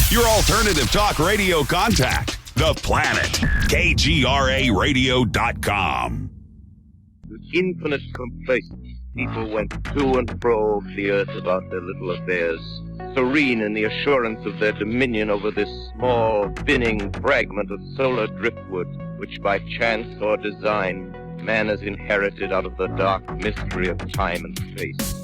Your alternative talk radio contact. The Planet. KGRAradio.com. With infinite complacence, people went to and fro over the earth about their little affairs, serene in the assurance of their dominion over this small, spinning fragment of solar driftwood, which by chance or design, man has inherited out of the dark mystery of time and space.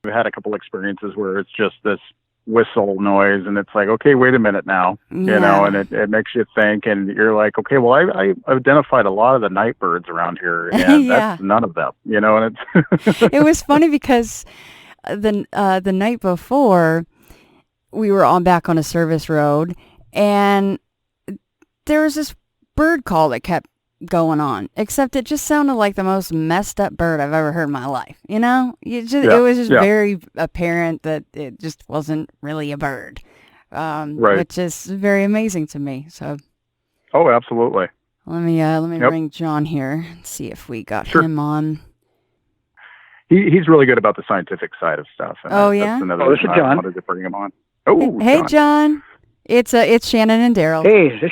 We've had a couple experiences where it's just this whistle noise, and it's like, okay, wait a minute now, you know, and it makes you think, and you're like, okay, well, I identified a lot of the night birds around here, and that's none of them, you know, and it's It was funny because the night before we were back on a service road, and there was this bird call that kept going on, except it just sounded like the most messed up bird I've ever heard in my life. You know, it was just very apparent that it just wasn't really a bird, which is very amazing to me. So, oh, absolutely. Let me bring John here and see if we got him on. He's really good about the scientific side of stuff. And yeah. That's another reason I wanted to bring him on. Oh, hey, John. It's Shannon and Darrold. Hey, this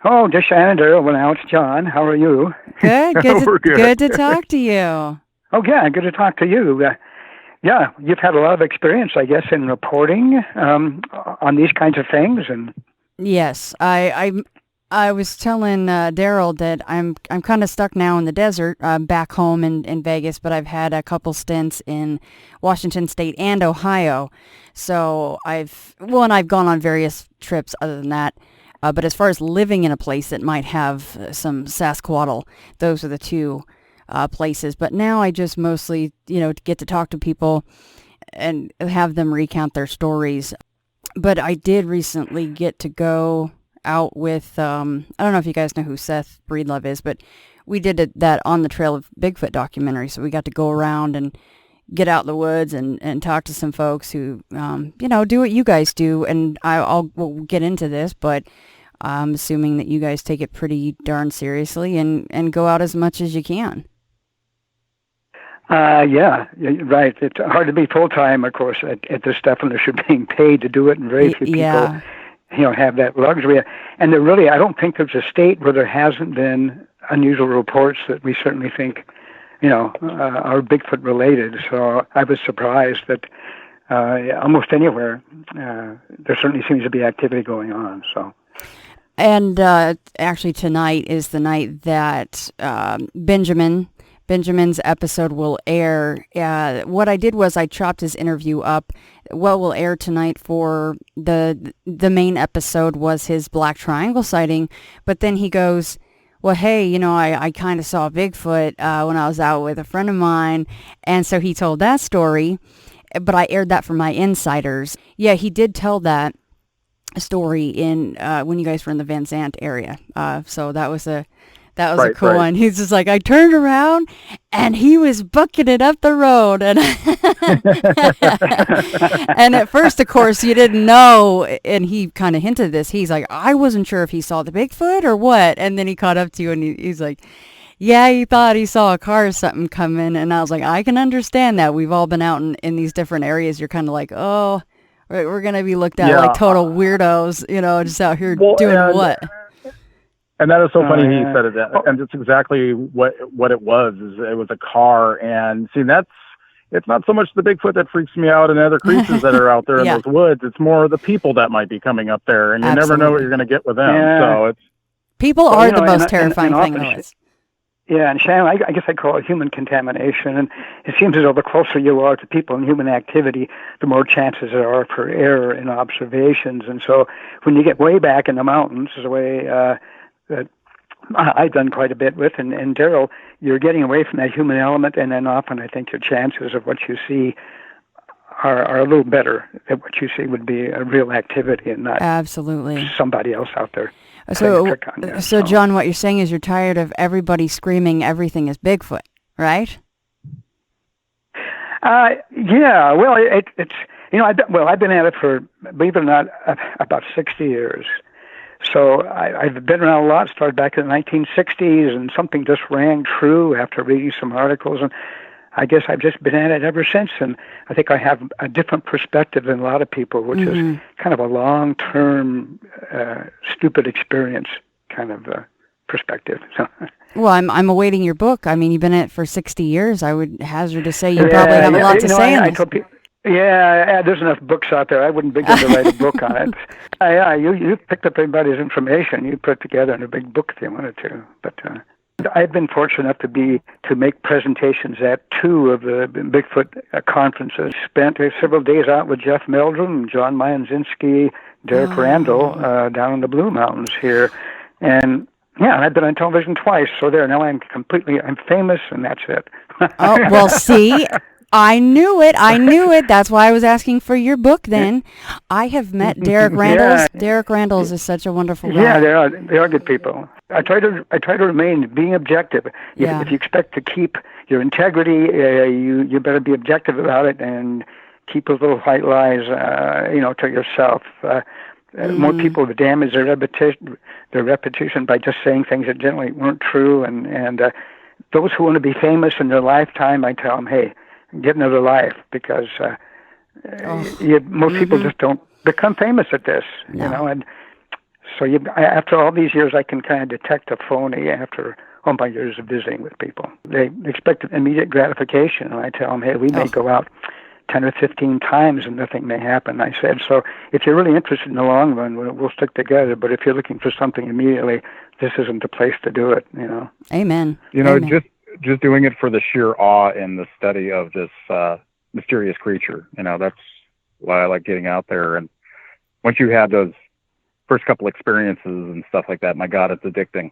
Shannon, Darrold. Well, now it's John. How are you? Good. Good to talk to you. Oh, yeah, good to talk to you. You've had a lot of experience, I guess, in reporting on these kinds of things, and yes, I was telling Darrold that I'm kind of stuck now in the desert, back home in Vegas, but I've had a couple stints in Washington State and Ohio, so I've gone on various trips other than that. But as far as living in a place that might have some Sasquatch, those are the two places. But now I just mostly, get to talk to people and have them recount their stories. But I did recently get to go out with, I don't know if you guys know who Seth Breedlove is, but we did that On the Trail of Bigfoot documentary. So we got to go around and get out in the woods and talk to some folks who, do what you guys do. And we'll get into this, but I'm assuming that you guys take it pretty darn seriously and go out as much as you can. Yeah, right. It's hard to be full-time, of course, at this stuff unless you're being paid to do it, and very few people, have that luxury. And I don't think there's a state where there hasn't been unusual reports that we certainly think, are Bigfoot related. So I was surprised that almost anywhere there certainly seems to be activity going on. So. And actually tonight is the night that Benjamin's episode will air. What I did was I chopped his interview up. What will air tonight for the main episode was his Black Triangle sighting, but then he goes, well, hey, I kind of saw Bigfoot when I was out with a friend of mine, and so he told that story, but I aired that for my insiders. Yeah, he did tell that story in when you guys were in the Van Zandt area. So that was a cool one. He's just like, I turned around and he was booking it up the road, and and at first, of course, you didn't know, and he kind of hinted this. He's like, I wasn't sure if he saw the Bigfoot or what, and then he caught up to you, and he's like, yeah, he thought he saw a car or something coming, and I was like, I can understand that. We've all been out in these different areas. You're kind of like, oh, we're going to be looked at like total weirdos, just out here doing what? And that is so funny he said it, and it's exactly what it was. Is it was a car, and see it's not so much the Bigfoot that freaks me out and other creatures that are out there in those woods. It's more the people that might be coming up there, and you never know what you're going to get with them. Yeah. So it's people are the most terrifying thing there is. Yeah, and Shannon, I guess I call it human contamination. And it seems as though the closer you are to people and human activity, the more chances there are for error in observations. And so when you get way back in the mountains, the way that I've done quite a bit with, and Darrold, you're getting away from that human element, and then often I think your chances of what you see are a little better. That what you see would be a real activity and not absolutely somebody else out there. So John, what you're saying is you're tired of everybody screaming everything is Bigfoot, right? Yeah. Well, it's I've been at it for, believe it or not, about 60 years. So I've been around a lot. Started back in the 1960s, and something just rang true after reading some articles, and I guess I've just been at it ever since. And I think I have a different perspective than a lot of people, which is kind of a long-term, stupid experience kind of perspective. So. Well, I'm awaiting your book. I mean, you've been at it for 60 years. I would hazard to say you probably have a lot to say on this. There's enough books out there. I wouldn't begin to write a book on it. You picked up everybody's information. You put it together in a big book if you wanted to. But I've been fortunate enough to make presentations at 2 of the Bigfoot conferences. Spent several days out with Jeff Meldrum, John Mayanzinski, Derek Randall down in the Blue Mountains here. And I've been on television twice. So there, now I'm famous, and that's it. Oh, well, see, I knew it. That's why I was asking for your book then. I have met Derek Randalls. Yeah. Derek Randalls is such a wonderful guy. Yeah, they are good people. I try to remain being objective. If you expect to keep your integrity, you better be objective about it and keep those little white lies, to yourself. More people have damaged their reputation by just saying things that generally weren't true. And those who want to be famous in their lifetime, I tell them, hey, get another life, because most people just don't become famous at this, and so after all these years, I can kind of detect a phony after all my years of visiting with people. They expect immediate gratification, and I tell them, hey, we may go out 10 or 15 times and nothing may happen. I said, so if you're really interested in the long run, we'll stick together, but if you're looking for something immediately, this isn't the place to do it, Amen. Amen. Just doing it for the sheer awe and the study of this mysterious creature. That's why I like getting out there. And once you have those first couple experiences and stuff like that, my God, it's addicting.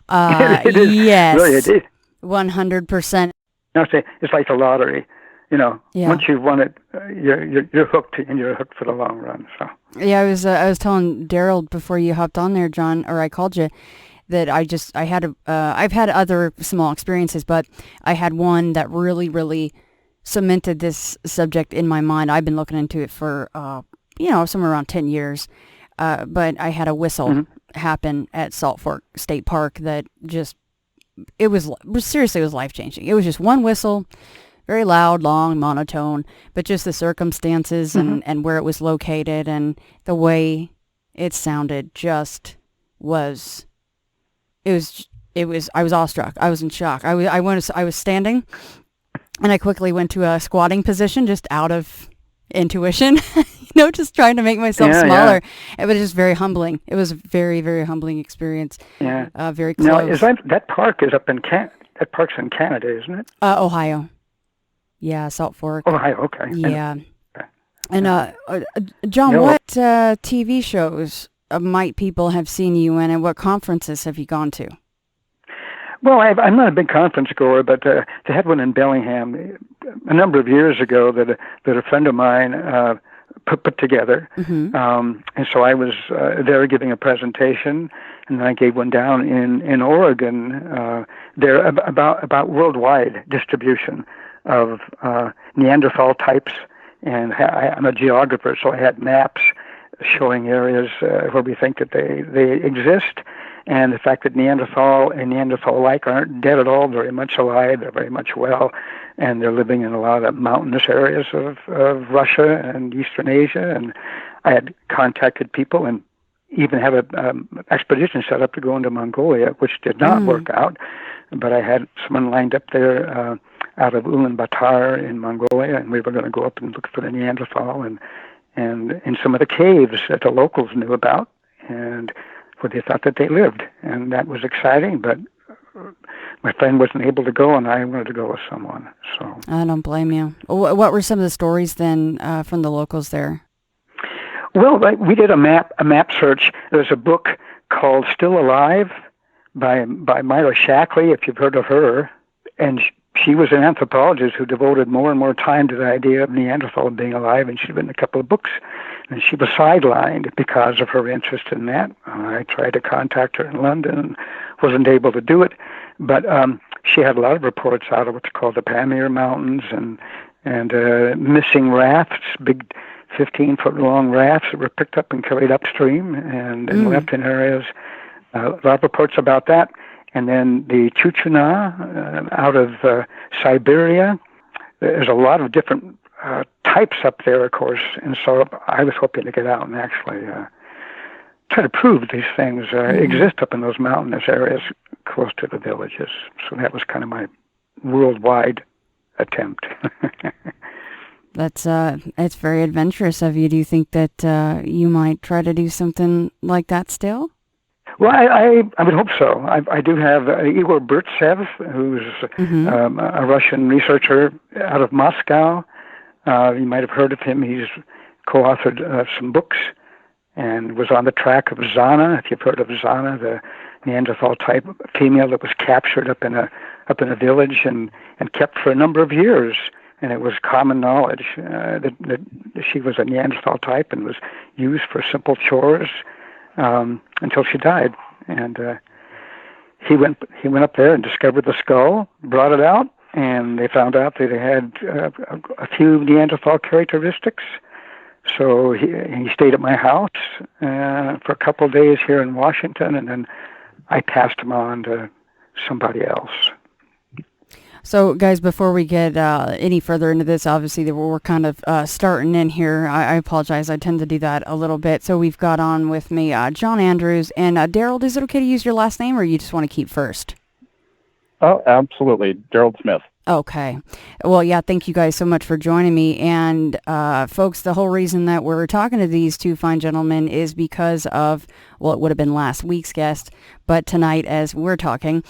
It is. Yes. Really, it is. 100%. It's like the lottery. Once you've won it, you're hooked, and you're hooked for the long run. So. Yeah, I was telling Darrold before you hopped on there, John, or I called you, that I've had other small experiences, but I had one that really, really cemented this subject in my mind. I've been looking into it for, somewhere around 10 years. But I had a whistle happen at Salt Fork State Park that it was life-changing. It was just one whistle, very loud, long, monotone, but just the circumstances and where it was located and the way it sounded was... I was awestruck. I was in shock. I was standing, and I quickly went to a squatting position just out of intuition, just trying to make myself smaller. Yeah. It was just very humbling. It was a very, very humbling experience. Yeah. Very close. Now, is that park is up in that park's in Canada, isn't it? Ohio. Yeah, Salt Fork. Ohio, okay. Yeah. And John, what TV shows might people have seen you in, and what conferences have you gone to? Well, I'm not a big conference goer, but they had one in Bellingham a number of years ago that a friend of mine put together. And so I was there giving a presentation, and I gave one down in Oregon there about worldwide distribution of Neanderthal types. And I'm a geographer, so I had maps showing areas where we think that they exist, and the fact that Neanderthal and Neanderthal-like aren't dead at all, very much alive, they're very much well, and they're living in a lot of mountainous areas of Russia and Eastern Asia. And I had contacted people and even have an expedition set up to go into Mongolia, which did not work out. But I had someone lined up there out of Ulaanbaatar in Mongolia, and we were going to go up and look for the Neanderthal and in some of the caves that the locals knew about and where they thought that they lived. And that was exciting, but my friend wasn't able to go, and I wanted to go with someone. So I don't blame you. What were some of the stories then from the locals there? Well, we did a map search. There's a book called Still Alive by Myra Shackley, if you've heard of her. And she was an anthropologist who devoted more and more time to the idea of Neanderthal being alive, and she'd written a couple of books. And she was sidelined because of her interest in that. I tried to contact her in London and wasn't able to do it. But she had a lot of reports out of what's called the Pamir Mountains and missing rafts, big 15-foot-long rafts that were picked up and carried upstream and left in areas. A lot of reports about that. And then the Chuchuna out of Siberia. There's a lot of different types up there, of course. And so I was hoping to get out and actually try to prove that these things exist up in those mountainous areas close to the villages. So that was kind of my worldwide attempt. That's it's very adventurous of you. Do you think that you might try to do something like that still? Well, I would hope so. I do have Igor Burtsev, who's a Russian researcher out of Moscow. You might have heard of him. He's co-authored some books and was on the track of Zana. If you've heard of Zana, the Neanderthal type female that was captured up in a village and kept for a number of years. And it was common knowledge that she was a Neanderthal type and was used for simple chores until she died. And he went up there and discovered the skull, brought it out, and they found out that it had a few Neanderthal characteristics. So he stayed at my house for a couple of days here in Washington, and then I passed him on to somebody else. So, guys, before we get any further into this, obviously we're kind of starting in here. I apologize. I tend to do that a little bit. So we've got on with me John Andrews. And Darrold, is it okay to use your last name, or you just want to keep first? Oh, absolutely. Darrold Smith. Okay. Well, yeah, thank you guys so much for joining me. And folks, the whole reason that we're talking to these two fine gentlemen is because of, well, it would have been last week's guest, but tonight as we're talking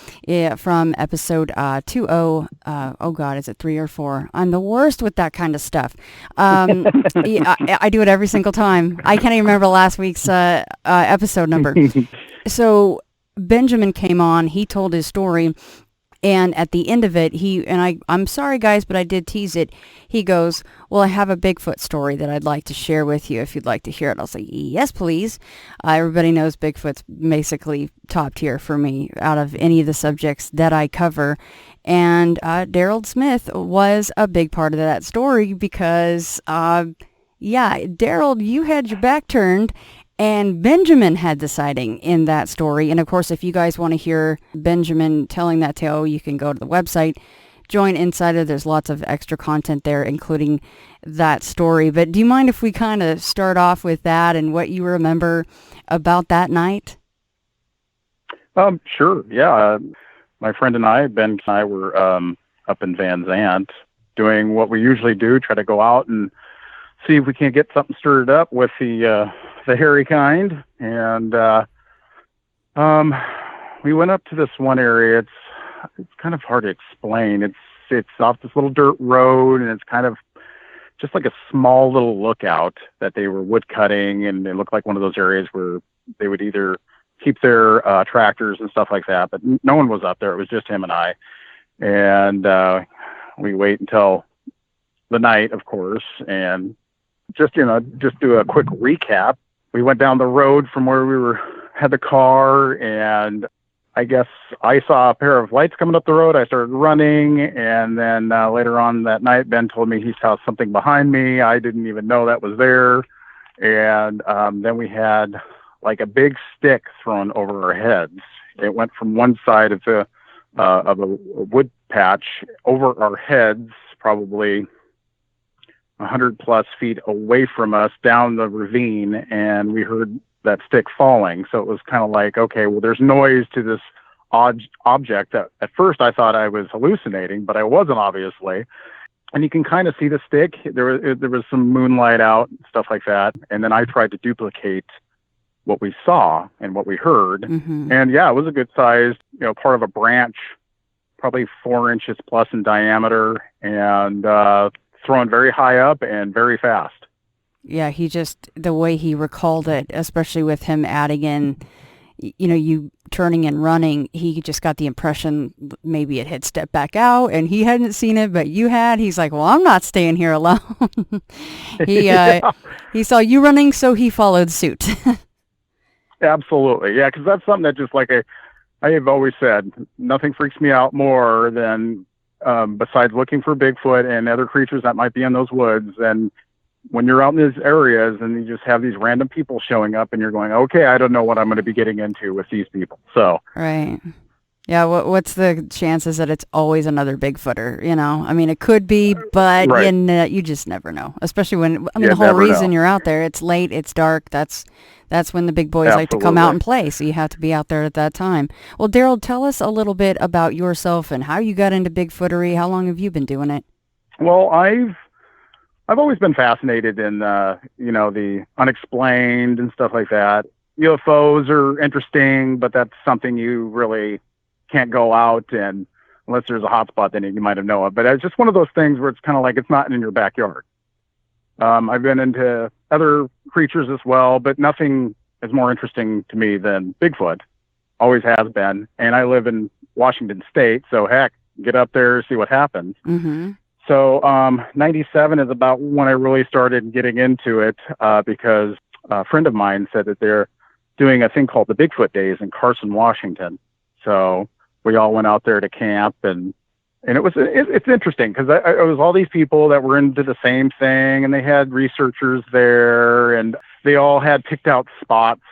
from episode 20, oh God, is it 3 or 4? I'm the worst with that kind of stuff. I do it every single time. I can't even remember last week's episode number. So Benjamin came on, he told his story. And at the end of it, I'm sorry, guys, but I did tease it. He goes, well, I have a Bigfoot story that I'd like to share with you if you'd like to hear it. I'll say, yes, please. Everybody knows Bigfoot's basically top tier for me out of any of the subjects that I cover. And Darrold Smith was a big part of that story because, Darrold, you had your back turned. And Benjamin had the sighting in that story. And of course, if you guys want to hear Benjamin telling that tale, you can go to the website, join Insider. There's lots of extra content there, including that story. But do you mind if we kind of start off with that and what you remember about that night? Sure. Yeah. My friend and I, Ben and I, were up in Van Zandt doing what we usually do, try to go out and see if we can get something stirred up with the hairy kind. And we went up to this one area. It's kind of hard to explain. It's off this little dirt road, and it's kind of just like a small little lookout that they were wood cutting, and it looked like one of those areas where they would either keep their tractors and stuff like that. But no one was up there. It was just him and I. And we wait until the night, of course, and just do a quick recap. We went down the road from where we had the car, and I guess I saw a pair of lights coming up the road. I started running, and then later on that night, Ben told me he saw something behind me. I didn't even know that was there. And then we had like a big stick thrown over our heads. It went from one side of a wood patch over our heads, probably 100 plus feet away from us down the ravine, and we heard that stick falling. So it was kind of like, okay, well, there's noise to this odd object that at first I thought I was hallucinating, but I wasn't, obviously. And you can kind of see the stick. There was some moonlight out, stuff like that. And then I tried to duplicate what we saw and what we heard. Mm-hmm. And yeah, it was a good sized, part of a branch, probably 4 inches plus in diameter, and thrown very high up and very fast. Yeah, the way he recalled it, especially with him adding in, you turning and running, he just got the impression maybe it had stepped back out and he hadn't seen it, but you had. He's like, well, I'm not staying here alone. He saw you running, so he followed suit. Absolutely. Yeah, because that's something that just like I have always said, nothing freaks me out more than besides looking for Bigfoot and other creatures that might be in those woods. And when you're out in these areas and you just have these random people showing up and you're going, okay, I don't know what I'm going to be getting into with these people. So right. Yeah, what's the chances that it's always another Bigfooter, I mean, it could be, but right. You just never know. Especially when, the whole reason you're out there, it's late, it's dark, that's when the big boys like to come out and play, so you have to be out there at that time. Well, Darrold, tell us a little bit about yourself and how you got into Bigfootery. How long have you been doing it? Well, I've always been fascinated in, the unexplained and stuff like that. UFOs are interesting, but that's something you really can't go out and unless there's a hot spot, then you might have known it. But it's just one of those things where it's kind of like it's not in your backyard. I've been into other creatures as well, but nothing is more interesting to me than Bigfoot. Always has been. And I live in Washington State, so heck, get up there, see what happens. Mm-hmm. So 97 is about when I really started getting into it because a friend of mine said that they're doing a thing called the Bigfoot Days in Carson, Washington. So we all went out there to camp, and it's interesting because it was all these people that were into the same thing, and they had researchers there, and they all had picked out spots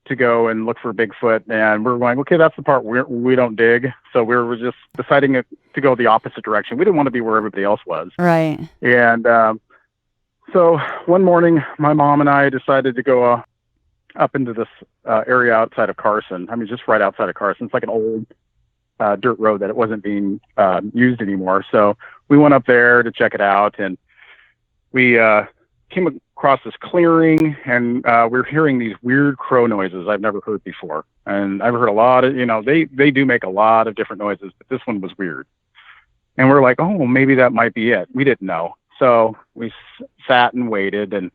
to go and look for Bigfoot, and we were going, okay, that's the part we don't dig. So we were just deciding to go the opposite direction. We didn't want to be where everybody else was. Right. And so one morning, my mom and I decided to go up into this area outside of Carson. I mean, just right outside of Carson. It's like an old dirt road that it wasn't being used anymore. So we went up there to check it out, and we came across this clearing, and we're hearing these weird crow noises I've never heard before. And I've heard a lot of, they do make a lot of different noises, but this one was weird. And we're like, oh, maybe that might be it. We didn't know. So we sat and waited, and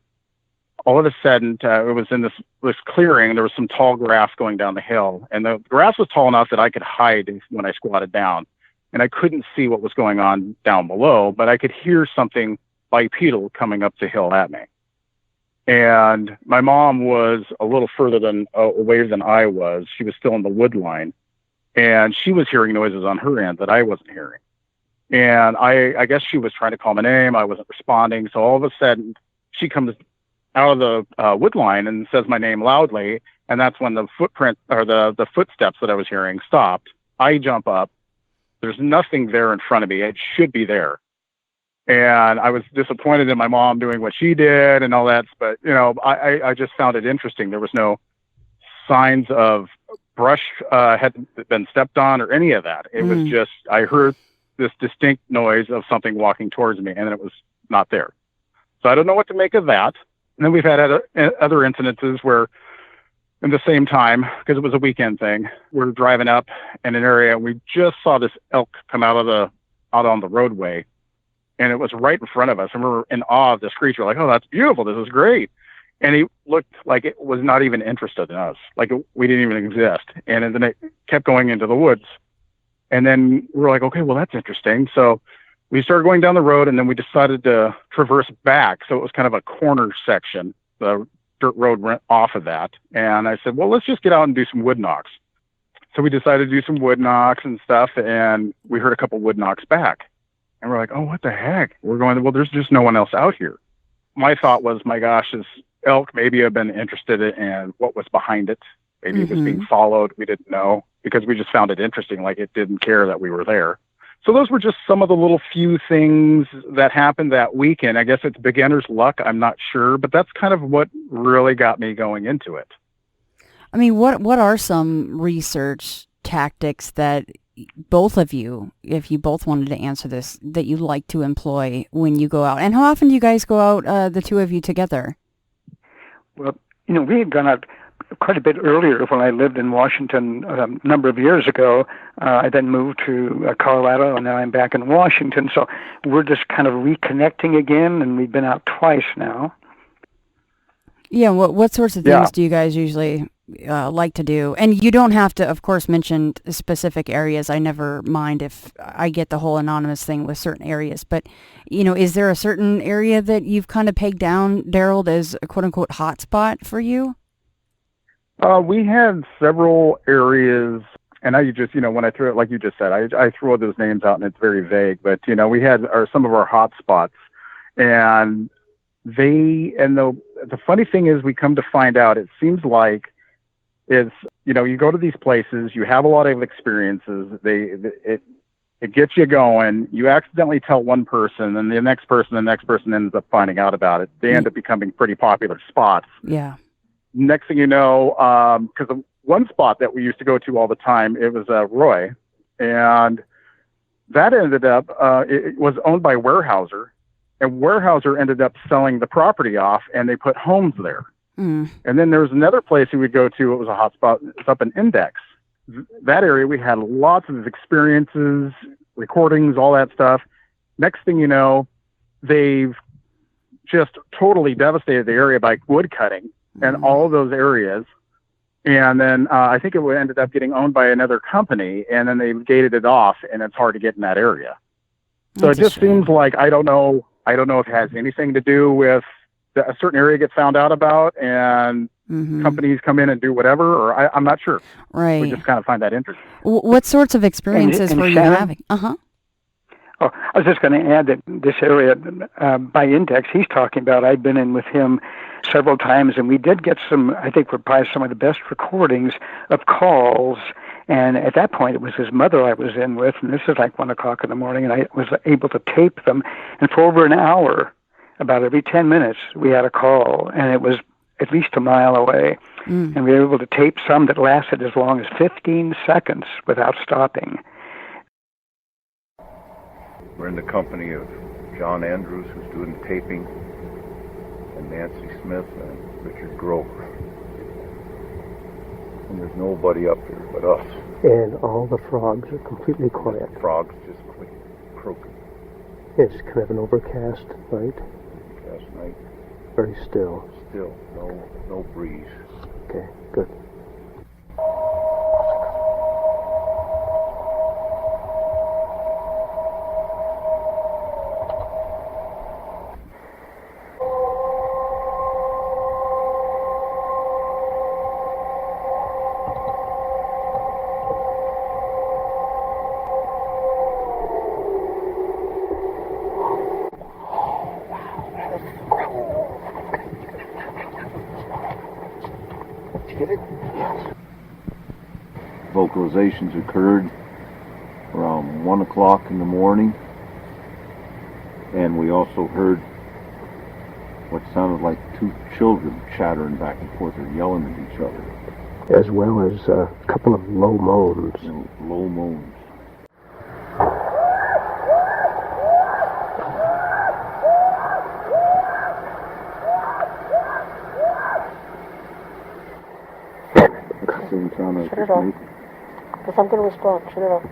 all of a sudden, it was in this clearing. There was some tall grass going down the hill, and the grass was tall enough that I could hide when I squatted down. And I couldn't see what was going on down below, but I could hear something bipedal coming up the hill at me. And my mom was a little further away than I was. She was still in the wood line, and she was hearing noises on her end that I wasn't hearing. And I guess she was trying to call my name. I wasn't responding. So all of a sudden, she comes out of the wood line and says my name loudly. And that's when the footprint or the footsteps that I was hearing stopped. I jump up. There's nothing there in front of me. It should be there. And I was disappointed in my mom doing what she did and all that. But, I just found it interesting. There was no signs of brush had been stepped on or any of that. It was just, I heard this distinct noise of something walking towards me, and it was not there. So I don't know what to make of that. And then we've had other incidences where in the same time, because it was a weekend thing, we're driving up in an area and we just saw this elk come out on the roadway, and it was right in front of us. And we were in awe of this creature, like, oh, that's beautiful. This is great. And he looked like it was not even interested in us. Like we didn't even exist. And then it kept going into the woods. And then we were like, okay, well, that's interesting. So we started going down the road, and then we decided to traverse back. So it was kind of a corner section. The dirt road went off of that. And I said, well, let's just get out and do some wood knocks. So we decided to do some wood knocks and stuff, and we heard a couple wood knocks back. And we're like, oh, what the heck? We're going, well, there's just no one else out here. My thought was, my gosh, this elk maybe have been interested in what was behind it. Maybe it was being followed. We didn't know, because we just found it interesting. Like it didn't care that we were there. So those were just some of the little few things that happened that weekend. I guess it's beginner's luck. I'm not sure, but that's kind of what really got me going into it. I mean, what are some research tactics that both of you, if you both wanted to answer this, that you like to employ when you go out? And how often do you guys go out, the two of you together? Well, we had gone out quite a bit earlier when I lived in Washington a number of years ago. I then moved to Colorado, and now I'm back in Washington. So we're just kind of reconnecting again, and we've been out twice now. Yeah, what sorts of things do you guys usually like to do? And you don't have to, of course, mention specific areas. I never mind if I get the whole anonymous thing with certain areas. But, is there a certain area that you've kind of pegged down, Darrold, as a quote-unquote hotspot for you? We had several areas, and you just, when I threw it, like you just said, I throw those names out and it's very vague, but, we had some of our hot spots, and the funny thing is we come to find out, it seems like it's, you go to these places, you have a lot of experiences, it gets you going, you accidentally tell one person, and the next person ends up finding out about it. They end up becoming pretty popular spots. Yeah. Next thing you know, because one spot that we used to go to all the time, it was Roy, and that ended up, it was owned by Weyerhaeuser, and Weyerhaeuser ended up selling the property off, and they put homes there. And then there was another place we would go to, it was a hot spot, it's up in Index. That area, we had lots of experiences, recordings, all that stuff. Next thing you know, they've just totally devastated the area by wood cutting and all of those areas. And then I think it ended up getting owned by another company, and then they've gated it off, and it's hard to get in that area. So it just seems like, I don't know if it has anything to do with a certain area gets found out about, and companies come in and do whatever, or I'm not sure. Right. We just kind of find that interesting. What sorts of experiences were you having? Oh, I was just going to add that this area by Index he's talking about, I've been in with him several times, and we did get I think we're probably some of the best recordings of calls. And at that point, it was his mother I was in with, and this is like 1 o'clock in the morning, and I was able to tape them. And for over an hour, about every 10 minutes, we had a call, and it was at least a mile away. And we were able to tape some that lasted as long as 15 seconds without stopping. We're in the company of John Andrews, who's doing the taping, and Nancy Smith and Richard Grover. And there's nobody up there but us. And all the frogs are completely quiet. The frogs just quit croaking. It's kind of an overcast night. Last night. Very still. Still, no breeze. Okay, good. Vocalizations occurred around 1 o'clock in the morning, and we also heard what sounded like two children chattering back and forth or yelling at each other. As well as a couple of low moans. Low moans. Shut it off. Because I'm going to respond. Shut it off.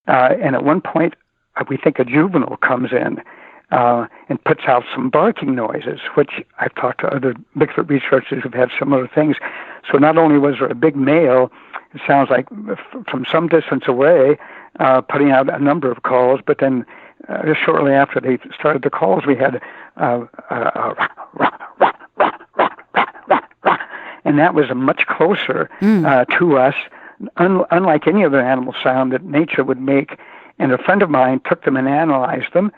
And at one point, we think a juvenile comes in and puts out some barking noises, which I've talked to other Bigfoot researchers who've had similar things. So not only was there a big male, it sounds like from some distance away, putting out a number of calls, but then just shortly after they started the calls, we had and that was much closer to us, unlike any other animal sound that nature would make. And a friend of mine took them and analyzed them.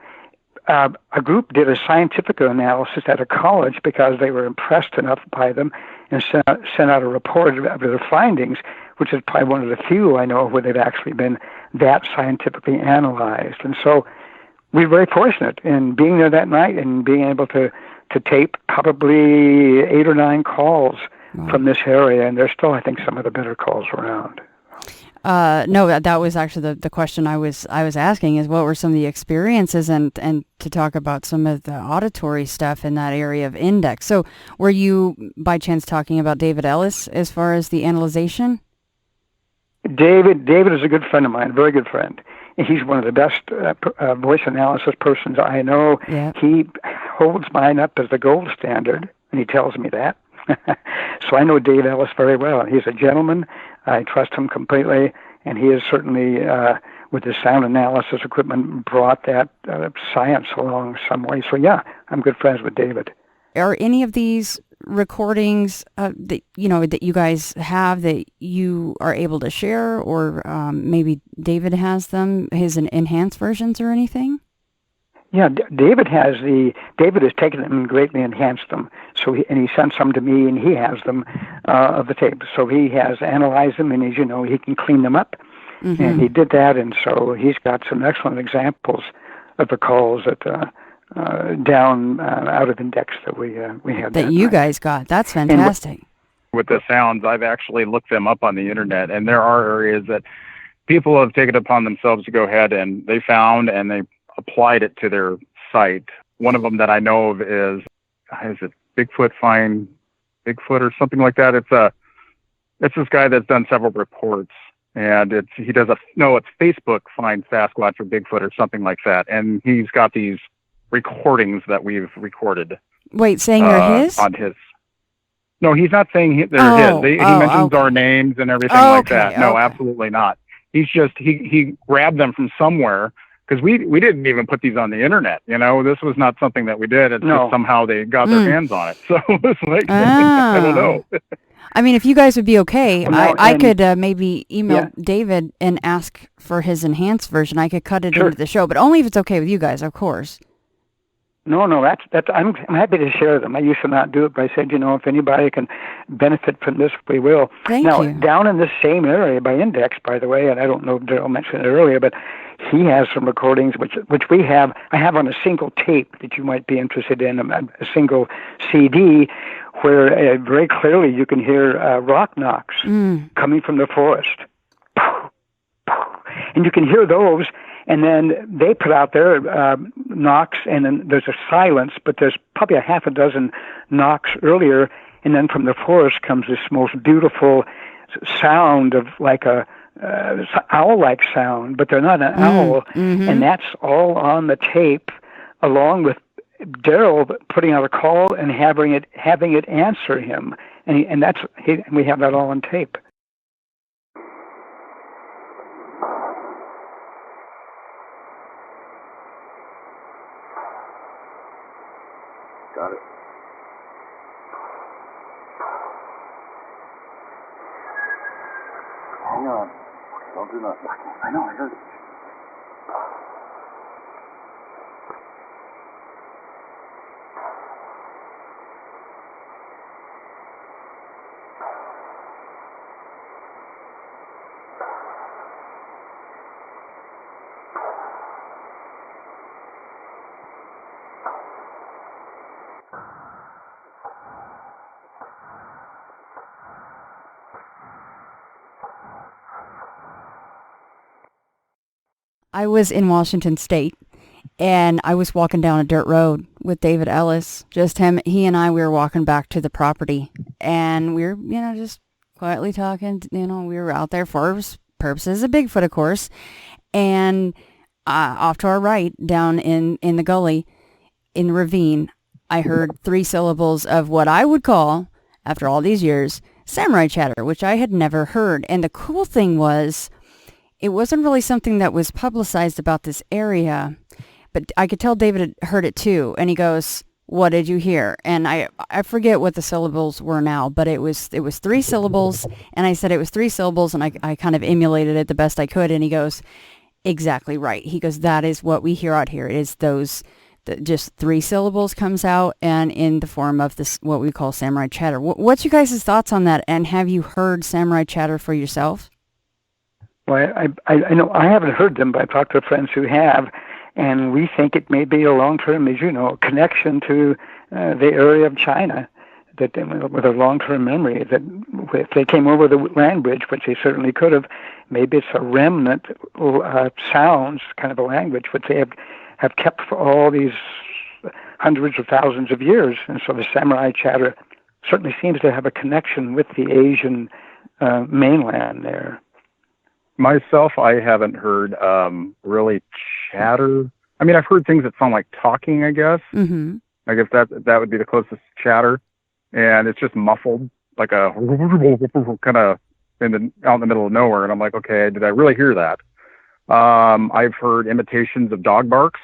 A group did a scientific analysis at a college because they were impressed enough by them and sent out a report of their findings, which is probably one of the few I know where they've actually been that scientifically analyzed. And so we were very fortunate in being there that night and being able to tape probably 8 or 9 calls from this area, and there's still, I think, some of the better calls around. No, that was actually the question I was asking, is what were some of the experiences, and to talk about some of the auditory stuff in that area of Index. So were you by chance talking about David Ellis as far as the analyzation? David is a good friend of mine, a very good friend. He's one of the best voice analysis persons I know. Yep. He holds mine up as the gold standard, and he tells me that. So I know Dave Ellis very well. He's a gentleman. I trust him completely, and he has certainly, with his sound analysis equipment, brought that science along some way. So yeah, I'm good friends with David. Are any of these recordings that you guys have that you are able to share, or maybe David has them, his enhanced versions or anything? Yeah, David has taken them and greatly enhanced them. So he sent some to me, and he has them of the tape. So he has analyzed them, and as you know, he can clean them up. Mm-hmm. And he did that, and so he's got some excellent examples of the calls that down out of Index that we had. That you guys got. That's fantastic. With the sounds, I've actually looked them up on the internet, and there are areas that people have taken upon themselves to go ahead and they found and they applied it to their site. One of them that I know of is it Bigfoot Find Bigfoot or something like that? It's this guy that's done several reports, and it's Facebook Find Sasquatch or Bigfoot or something like that, and he's got these recordings that we've recorded. Wait, saying they're his? On his. No, he's not saying they're his. He mentions our names and everything like that. No, absolutely not. He's just he grabbed them from somewhere. Because we didn't even put these on the internet, This was not something that we did. It's just somehow they got their hands on it. So it was like, I don't know. I mean, if you guys would be okay, I could maybe email David and ask for his enhanced version. I could cut it into the show, but only if it's okay with you guys, of course. No, that's I'm happy to share them. I used to not do it, but I said, if anybody can benefit from this, we will. Thank you. Down in this same area by Index, by the way, and I don't know if Darrold mentioned it earlier, but he has some recordings which we have. I have on a single tape that you might be interested in, a single CD, where very clearly you can hear rock knocks coming from the forest. And you can hear those, and then they put out their knocks, and then there's a silence, but there's probably a half a dozen knocks earlier, and then from the forest comes this most beautiful sound of like a owl-like sound, but they're not an owl, and that's all on the tape, along with Darrold putting out a call and having it answer him, and we have that all on tape. Got it. Hang on. Don't do nothing. I know, I heard it. I was in Washington State, and I was walking down a dirt road with David Ellis. Just he and I, we were walking back to the property, and we were, just quietly talking. We were out there for purposes of Bigfoot, of course. And off to our right, down in the gully, in the ravine, I heard 3 syllables of what I would call, after all these years, samurai chatter, which I had never heard. And the cool thing was, it wasn't really something that was publicized about this area, but I could tell David had heard it too. And he goes, "What did you hear?" And I forget what the syllables were now, but it was 3 syllables. And I said it was 3 syllables, and I kind of emulated it the best I could. And he goes, "Exactly right." He goes, "That is what we hear out here. It is those, just 3 syllables comes out, and in the form of this, what we call samurai chatter." What's you guys' thoughts on that? And have you heard samurai chatter for yourself? Well, I know I haven't heard them, but I've talked to friends who have, and we think it may be a long-term, as you know, connection to the area of China, that with a long-term memory, that if they came over the land bridge, which they certainly could have, maybe it's a remnant sounds, kind of a language, which they have kept for all these hundreds of thousands of years. And so the samurai chatter certainly seems to have a connection with the Asian mainland there. Myself, I haven't heard really chatter. I mean, I've heard things that sound like talking, I guess. Mm-hmm. I guess that would be the closest chatter. And it's just muffled, like a kind of out in the middle of nowhere. And I'm like, okay, did I really hear that? I've heard imitations of dog barks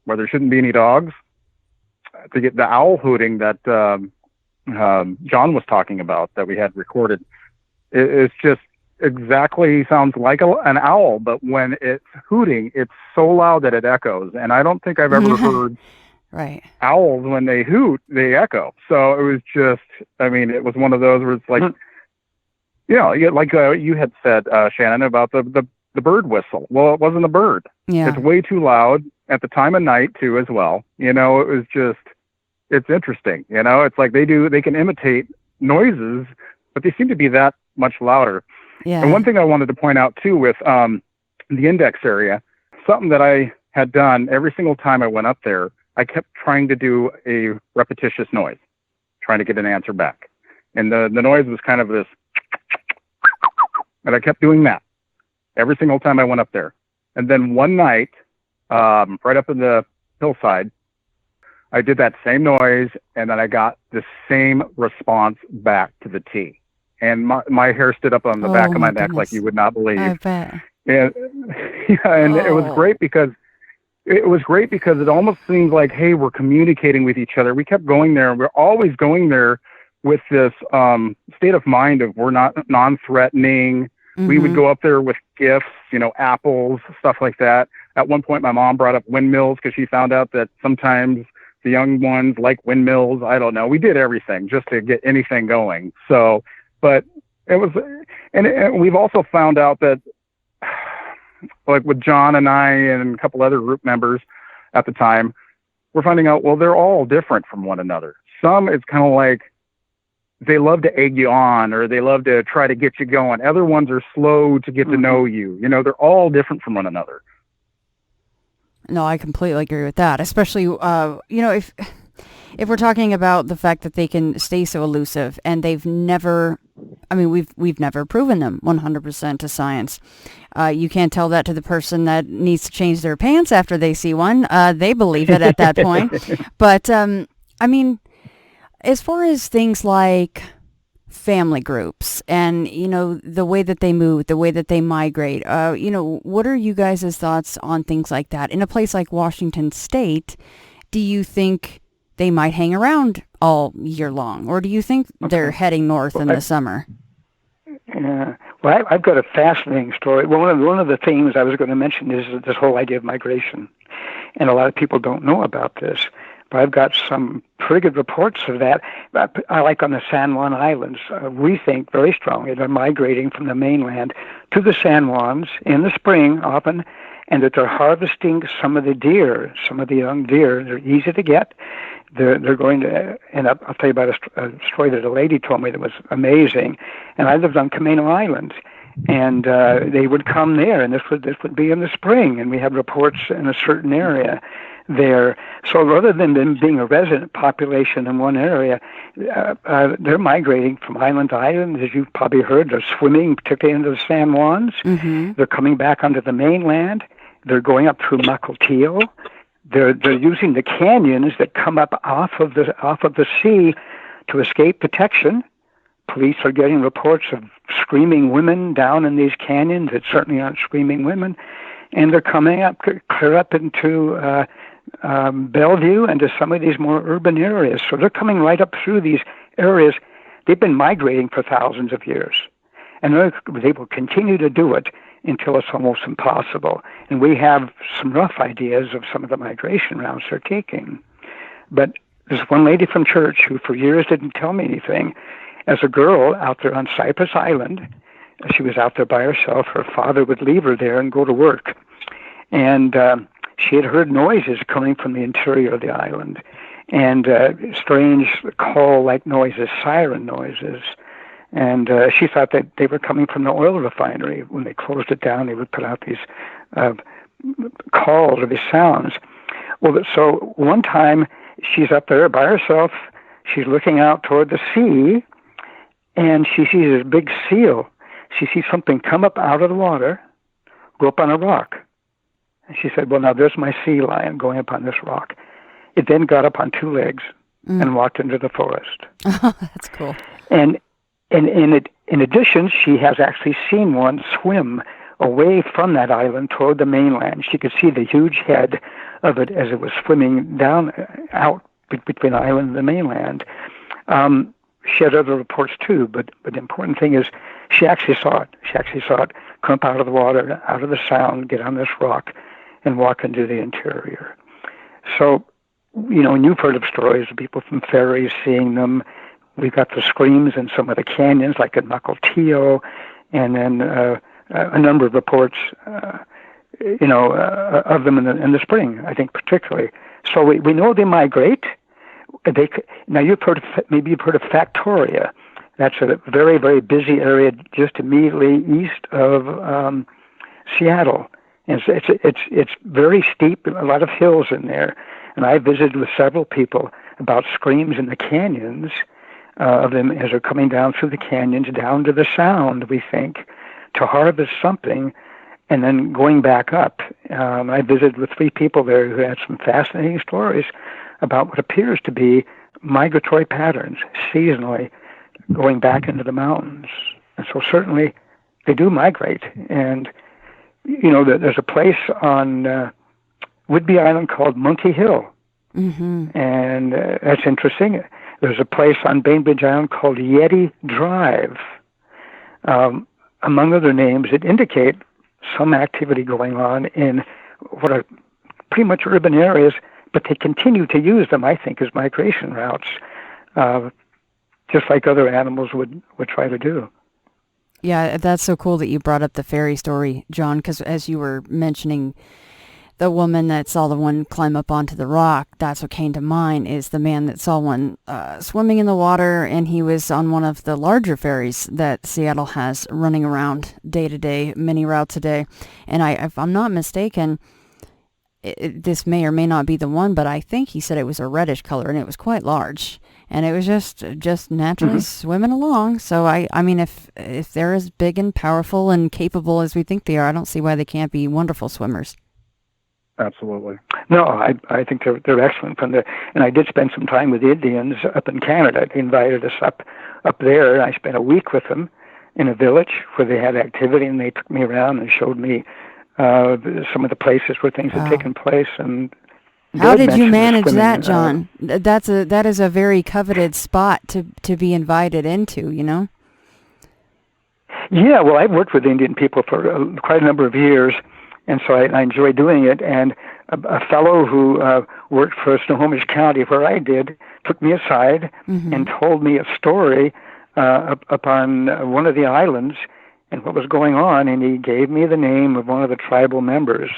where there shouldn't be any dogs. To get the owl hooting that John was talking about that we had recorded, it's just exactly sounds like an owl, but when it's hooting, it's so loud that it echoes. And I don't think I've ever heard right. owls, when they hoot, they echo. So it was just, I mean, it was one of those where it's like, like you had said, Shannon, about the bird whistle. Well, it wasn't a bird. Yeah. It's way too loud at the time of night too, as well. It was just, it's interesting. It's like they can imitate noises, but they seem to be that much louder. Yeah. And one thing I wanted to point out too with the index area, something that I had done every single time I went up there, I kept trying to do a repetitious noise, trying to get an answer back. And the noise was kind of this, and I kept doing that every single time I went up there. And then one night, right up in the hillside, I did that same noise, and then I got the same response back to the T. And my hair stood up on the back of my neck like you would not believe. I bet. And it was great because it almost seemed like, hey, we're communicating with each other. We kept going there. We're always going there with this state of mind of we're not non-threatening. Mm-hmm. We would go up there with gifts, apples, stuff like that. At one point, my mom brought up windmills because she found out that sometimes the young ones like windmills. I don't know. We did everything just to get anything going. So, but it was, and we've also found out that, like with John and I and a couple other group members at the time, we're finding out, well, they're all different from one another. Some, it's kind of like they love to egg you on, or they love to try to get you going. Other ones are slow to get to know you. They're all different from one another. No, I completely agree with that. Especially, if we're talking about the fact that they can stay so elusive, and they've never, we've never proven them 100% to science. You can't tell that to the person that needs to change their pants after they see one. They believe it at that point. But, as far as things like family groups and, the way that they move, the way that they migrate, what are you guys' thoughts on things like that? In a place like Washington State, do you think they might hang around all year long, or do you think they're heading north in the summer? Yeah. Well, I've got a fascinating story. Well, one of the things I was going to mention is this whole idea of migration, and a lot of people don't know about this. But I've got some pretty good reports of that. I like on the San Juan Islands. We think very strongly they're migrating from the mainland to the San Juans in the spring often, and that they're harvesting some of the deer, some of the young deer. They're easy to get. They're going to end up, I'll tell you about a story that a lady told me that was amazing. And I lived on Camino Island, and they would come there, and this would be in the spring, and we had reports in a certain area there. So rather than them being a resident population in one area, they're migrating from island to island. As you've probably heard, they're swimming, particularly into the San Juans. Mm-hmm. They're coming back onto the mainland. They're going up through Mukilteo. They're using the canyons that come up off of the sea to escape detection. Police are getting reports of screaming women down in these canyons that certainly aren't screaming women, and they're coming up clear up into Bellevue and to some of these more urban areas. So they're coming right up through these areas. They've been migrating for thousands of years, and they will continue to do it until it's almost impossible. And we have some rough ideas of some of the migration routes they're taking. But there's one lady from church who for years didn't tell me anything. As a girl out there on Cypress Island, she was out there by herself. Her father would leave her there and go to work. And she had heard noises coming from the interior of the island, and strange call-like noises, siren noises. And she thought that they were coming from the oil refinery. When they closed it down, they would put out these calls or these sounds. Well, so one time she's up there by herself. She's looking out toward the sea, and she sees this big seal. She sees something come up out of the water, go up on a rock. And she said, well, now there's my sea lion going up on this rock. It then got up on two legs and walked into the forest. Oh, that's cool. And in addition, she has actually seen one swim away from that island toward the mainland. She could see the huge head of it as it was swimming down out between the island and the mainland. She had other reports too, but the important thing is she actually saw it. She actually saw it come up out of the water, out of the sound, get on this rock, and walk into the interior. So, and you've heard of stories of people from ferries seeing them. We've got the screams in some of the canyons, like at Mukilteo, and then a number of reports, of them in the spring, I think particularly. So we know they migrate. Now you've heard of Factoria. That's a very, very busy area just immediately east of Seattle. And it's very steep, a lot of hills in there. And I visited with several people about screams in the canyons of them as they're coming down through the canyons, down to the sound, we think, to harvest something, and then going back up. I visited with 3 people there who had some fascinating stories about what appears to be migratory patterns, seasonally, going back into the mountains. And so certainly they do migrate. And, there's a place on Whidbey Island called Monkey Hill. Mm-hmm. And that's interesting. There's a place on Bainbridge Island called Yeti Drive. Among other names that indicate some activity going on in what are pretty much urban areas, but they continue to use them, I think, as migration routes, just like other animals would try to do. Yeah, that's so cool that you brought up the fairy story, John, because as you were mentioning the woman that saw the one climb up onto the rock, that's what came to mind, is the man that saw one swimming in the water, and he was on one of the larger ferries that Seattle has running around day to day, many routes a day. And if I'm not mistaken, this may or may not be the one, but I think he said it was a reddish color, and it was quite large. And it was just naturally swimming along. So, I mean, if they're as big and powerful and capable as we think they are, I don't see why they can't be wonderful swimmers. Absolutely. No, I think they're excellent from there. And I did spend some time with the Indians up in Canada. They invited us up there, and I spent a week with them in a village where they had activity, and they took me around and showed me some of the places where things had taken place. And how did you manage that, John? That is a very coveted spot to be invited into, Yeah, well, I've worked with Indian people for quite a number of years, and so I enjoy doing it. And a fellow who worked for Snohomish County, where I did, took me aside and told me a story upon one of the islands and what was going on, and he gave me the name of one of the tribal members.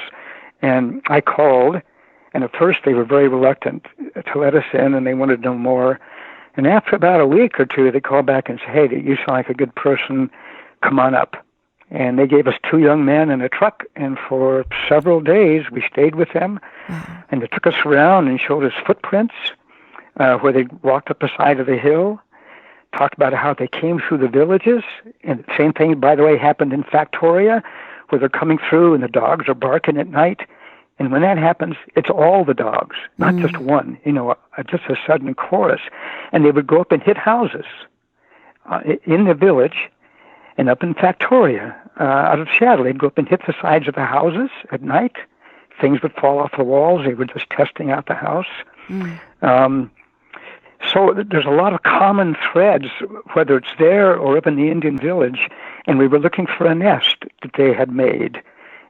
And I called, and at first they were very reluctant to let us in, and they wanted to know more. And after about a week or two, they called back and said, hey, you sound like a good person, come on up. And they gave us 2 young men in a truck, and for several days we stayed with them. And they took us around and showed us footprints where they walked up the side of the hill, talked about how they came through the villages. And the same thing, by the way, happened in Factoria, where they're coming through and the dogs are barking at night. And when that happens, it's all the dogs, not just one, just a sudden chorus. And they would go up and hit houses in the village and up in Factoria, out of shadow. They'd go up and hit the sides of the houses at night. Things would fall off the walls. They were just testing out the house. So there's a lot of common threads, whether it's there or up in the Indian village, and we were looking for a nest that they had made.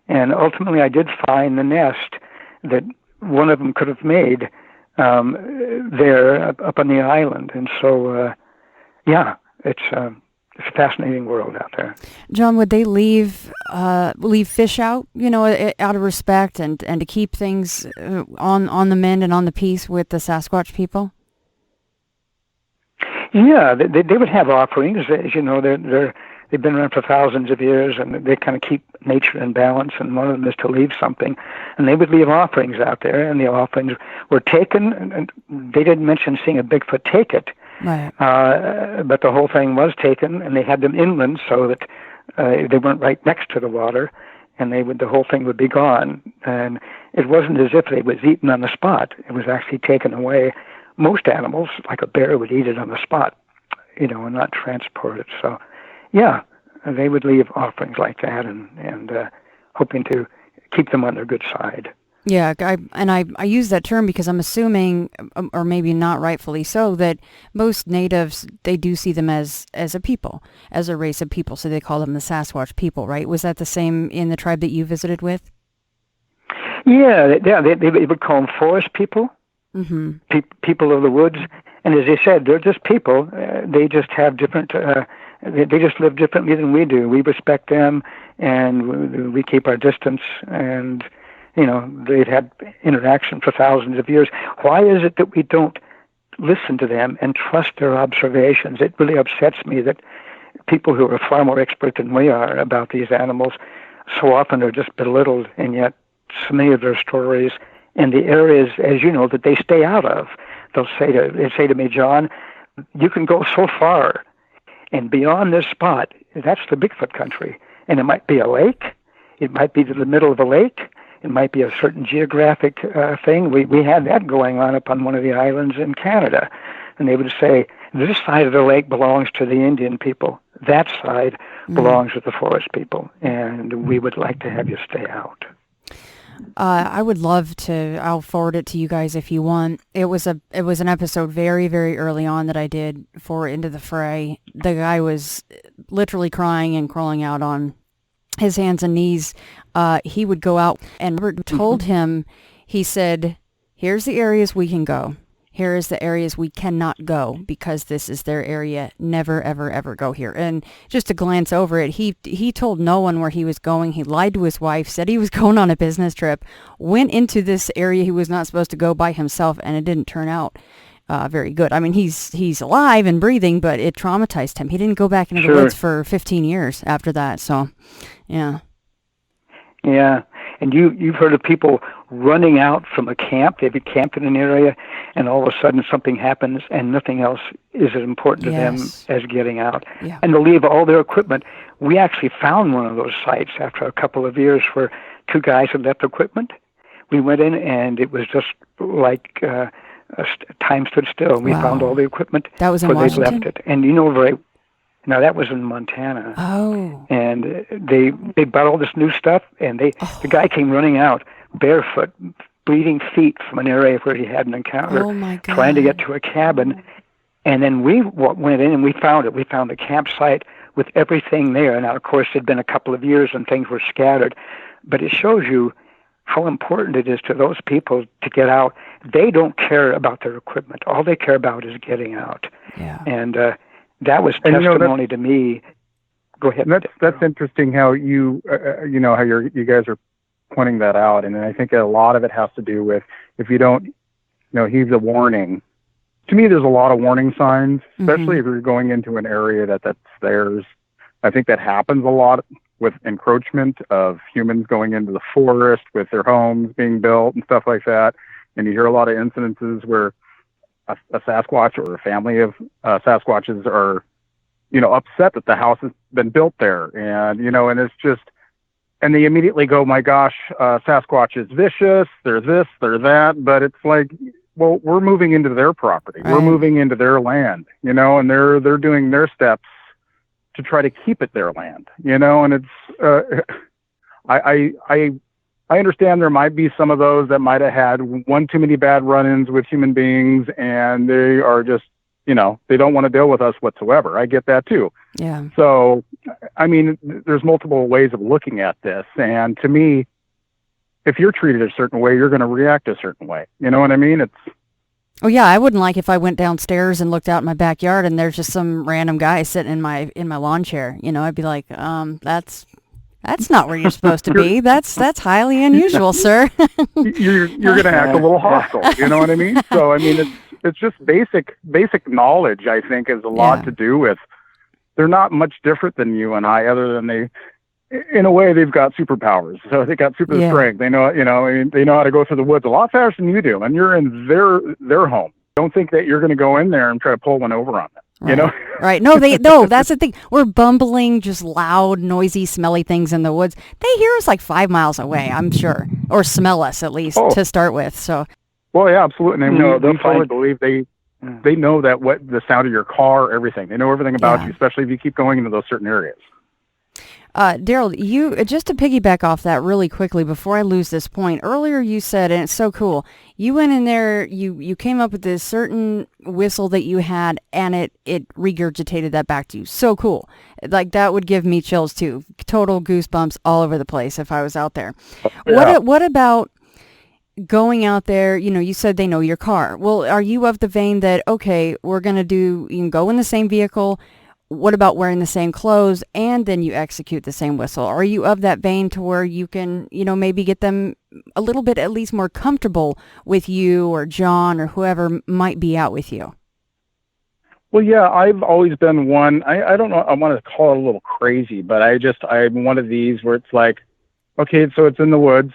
And ultimately I did find the nest that one of them could have made there up on the island. And so, it's a fascinating world out there. John, would they leave fish out, out of respect and to keep things on the mend and on the peace with the Sasquatch people? Yeah, they would have offerings. As you know, they've been around for thousands of years, and they kind of keep nature in balance, and one of them is to leave something. And they would leave offerings out there, and the offerings were taken, and they didn't mention seeing a Bigfoot take it. Right. But the whole thing was taken, and they had them inland so that they weren't right next to the water, and the whole thing would be gone. And it wasn't as if it was eaten on the spot. It was actually taken away. Most animals, like a bear, would eat it on the spot, and not transport it. So, yeah, they would leave offerings like that, and hoping to keep them on their good side. Yeah, I use that term because I'm assuming, or maybe not rightfully so, that most natives, they do see them as a people, as a race of people, so they call them the Sasquatch people, right? Was that the same in the tribe that you visited with? Yeah, they would call them forest people. Mm-hmm. People of the woods, and as they said, they're just people. They just have different. They just live differently than we do. We respect them, and we keep our distance. And they've had interaction for thousands of years. Why is it that we don't listen to them and trust their observations? It really upsets me that people who are far more expert than we are about these animals so often are just belittled, and yet so many of their stories and the areas, as you know, that they stay out of. They say to me, John, you can go so far, and beyond this spot, that's the Bigfoot country. And it might be a lake. It might be in the middle of a lake. It might be a certain geographic thing. We had that going on up on one of the islands in Canada. And they would say, this side of the lake belongs to the Indian people. That side belongs to the forest people. And we would like to have you stay out. I would love to. I'll forward it to you guys if you want. It was an episode very, very early on that I did for Into the Fray. The guy was literally crying and crawling out on his hands and knees. He would go out, and Robert told him, he said, here's the areas we can go. Here is the areas we cannot go because this is their area. Never, ever, ever go here. And just to glance over it, he told no one where he was going. He lied to his wife, said he was going on a business trip, went into this area he was not supposed to go by himself, and it didn't turn out very good. I mean, he's alive and breathing, but it traumatized him. He didn't go back into the woods for 15 years after that. So, yeah. Yeah, and you've heard of people running out from a camp. They've been camped in an area, and all of a sudden something happens, and nothing else is as important to them as getting out. Yeah. And they'll leave all their equipment. We actually found one of those sites after a couple of years where two guys had left equipment. We went in, and it was just like time stood still. We found all the equipment that was in where Washington? they'd left it. And now that was in Montana. Oh. And they bought all this new stuff, and the guy came running out barefoot, bleeding feet from an area where he had an encounter, trying to get to a cabin. And then we went in and we found it. We found the campsite with everything there. Now, of course, it had been a couple of years and things were scattered, but it shows you how important it is to those people to get out. They don't care about their equipment. All they care about is getting out. Yeah. And that was testimony to me. Go ahead. That's interesting how you guys are pointing that out, and I think a lot of it has to do with if you don't, heed the warning. To me, there's a lot of warning signs, especially if you're going into an area that's theirs. I think that happens a lot with encroachment of humans going into the forest with their homes being built and stuff like that. And you hear a lot of incidences where a Sasquatch or a family of Sasquatches are, upset that the house has been built there. And, and it's just, and they immediately go, my gosh, Sasquatch is vicious, they're this, they're that. But it's like, well, we're moving into their property. Right. We're moving into their land, you know, and they're doing their steps to try to keep it their land, you know. And it's, I understand there might be some of those that might have had one too many bad run-ins with human beings, and they are just, you know, they don't want to deal with us whatsoever. I get that too. Yeah. So, I mean, there's multiple ways of looking at this. And to me, if you're treated a certain way, you're going to react a certain way. You know what I mean? Oh yeah, I wouldn't like if I went downstairs and looked out in my backyard and there's just some random guy sitting in my lawn chair. You know, I'd be like, that's not where you're supposed to be. That's highly unusual, sir. You're going to act a little hostile. You know what I mean? So, I mean, it's just basic knowledge, I think, has a lot to do with. They're not much different than you and I, other than in a way, they've got superpowers. So they got super strength. They know, you know, they know how to go through the woods a lot faster than you do. And you're in their home. Don't think that you're going to go in there and try to pull one over on them. Right. You know? Right. No, that's the thing. We're bumbling, just loud, noisy, smelly things in the woods. They hear us like 5 miles away, I'm sure, or smell us at least to start with. So. Well, yeah, absolutely. And we totally believe they know that what the sound of your car, everything. They know everything about you, especially if you keep going into those certain areas. Darrold, you, just to piggyback off that really quickly before I lose this point, earlier you said, and it's so cool, you went in there, you came up with this certain whistle that you had, and it regurgitated that back to you. So cool. Like, that would give me chills too. Total goosebumps all over the place if I was out there. Yeah. What about going out there? You know, you said they know your car. Well, are you of the vein that, okay, you can go in the same vehicle, what about wearing the same clothes and then you execute the same whistle? Are you of that vein to where you can, you know, maybe get them a little bit at least more comfortable with you or John or whoever might be out with you? Well, yeah, I've always been one, I don't know, I want to call it a little crazy, but I'm one of these where it's like, okay, so it's in the woods,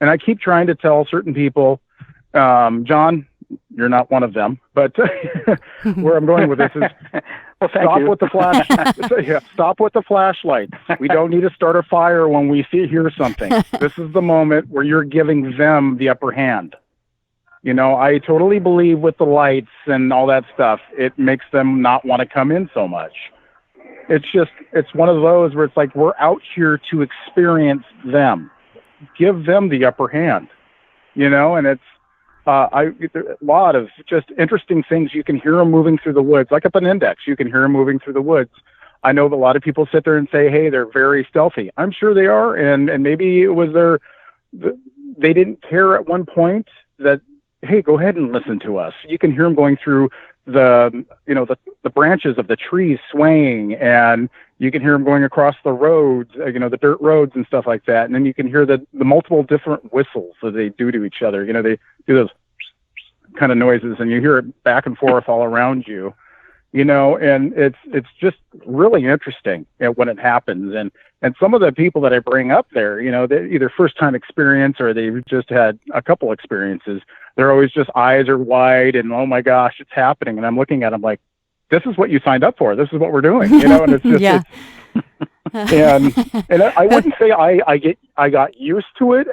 and I keep trying to tell certain people, John, you're not one of them, but where I'm going with this is stop with the flashlights. We don't need to start a fire when we hear something. This is the moment where you're giving them the upper hand. You know, I totally believe with the lights and all that stuff, it makes them not want to come in so much. It's one of those where it's like, we're out here to experience them. Give them the upper hand, you know, and it's, a lot of just interesting things. You can hear them moving through the woods, like up an index. You can hear them moving through the woods. I know that a lot of people sit there and say, hey, they're very stealthy. I'm sure they are. And maybe it was they didn't care at one point that, hey, go ahead and listen to us. You can hear them going through the branches of the trees swaying, and you can hear them going across the roads, the dirt roads and stuff like that. And then you can hear the multiple different whistles that they do to each other. You know, they do those kind of noises, and you hear it back and forth all around you, you know, and it's just really interesting when it happens. And some of the people that I bring up there, you know, they either first time experience or they've just had a couple experiences. They're always just eyes are wide and, oh my gosh, it's happening. And I'm looking at them like, this is what you signed up for. This is what we're doing, you know, and it's just, and I wouldn't say I got used to it.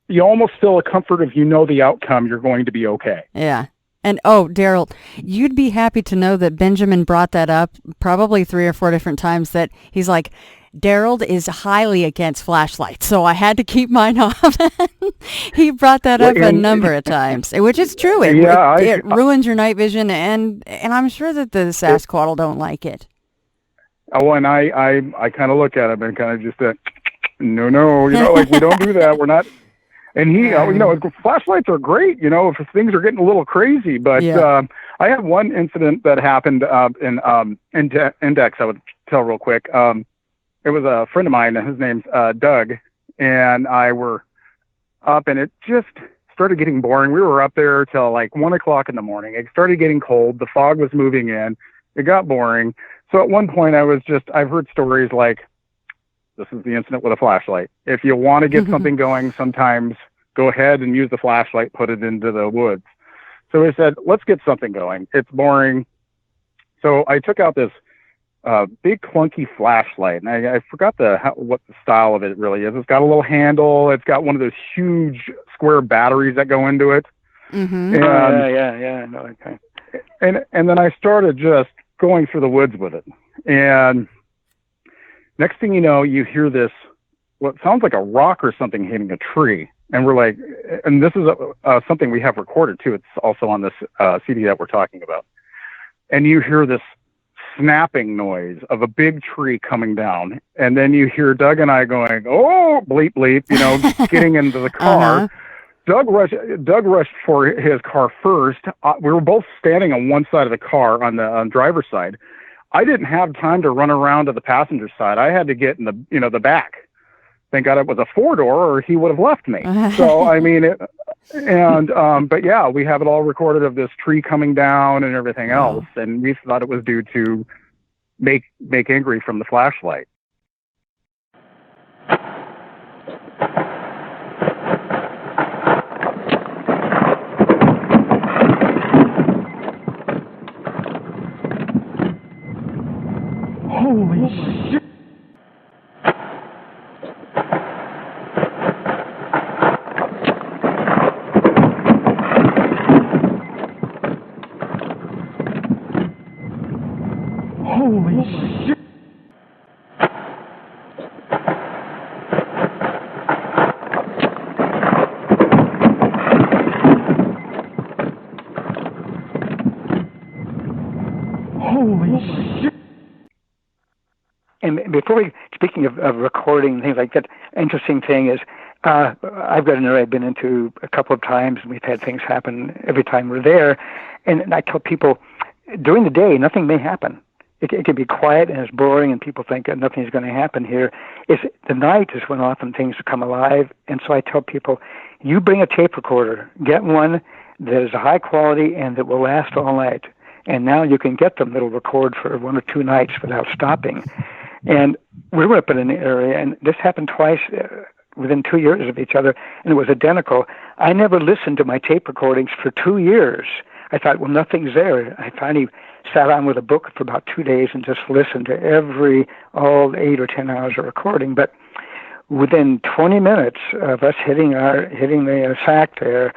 You almost feel a comfort if you know the outcome, you're going to be okay. Yeah. And, Darrold, you'd be happy to know that Benjamin brought that up probably 3 or 4 different times, that he's like, Darrold is highly against flashlights, so I had to keep mine off. He brought that up a number of times, which is true. It ruins your night vision, and I'm sure that the Sasquatch don't like it. Oh, and I kind of look at him and kind of just no, you know, like, we don't do that. We're not. And he, you know, flashlights are great, you know, if things are getting a little crazy. But I had one incident that happened in Index, I would tell real quick. It was a friend of mine, his name's Doug, and I were up, and it just started getting boring. We were up there till like 1 o'clock in the morning. It started getting cold. The fog was moving in. It got boring. So at one point I've heard stories like, this is the incident with a flashlight. If you want to get something going, sometimes go ahead and use the flashlight, put it into the woods. So we said, let's get something going. It's boring. So I took out this big clunky flashlight, and I forgot what the style of it really is. It's got a little handle. It's got one of those huge square batteries that go into it. Mm-hmm. And, yeah. No, okay. And then I started just going through the woods with it, and next thing you know, you hear this, what sounds like a rock or something hitting a tree. And we're like, and this is something we have recorded too. It's also on this CD that we're talking about. And you hear this snapping noise of a big tree coming down. And then you hear Doug and I going, oh, bleep, bleep, getting into the car. Uh-huh. Doug rushed for his car first. We were both standing on one side of the car on the driver's side. I didn't have time to run around to the passenger side. I had to get in the back. Thank God it was a 4-door, or he would have left me. So, I mean, but yeah, we have it all recorded of this tree coming down and everything else. And we thought it was due to make angry from the flashlight. Holy shit! Holy shit! Holy shit! And before speaking of recording and things like that, interesting thing is, I've got an area I've been into a couple of times, and we've had things happen every time we're there. And I tell people, during the day, nothing may happen. It can be quiet and it's boring, and people think that nothing's going to happen here. The night is when often things come alive. And so I tell people, you bring a tape recorder, get one that is high quality and that will last all night. And now you can get them that'll record for 1 or 2 nights without stopping. And we were up in an area, and this happened twice within 2 years of each other, and it was identical. I never listened to my tape recordings for 2 years. I thought, well, nothing's there. I finally sat on with a book for about 2 days and just listened to all 8 or 10 hours of recording. But within 20 minutes of us hitting the sack there,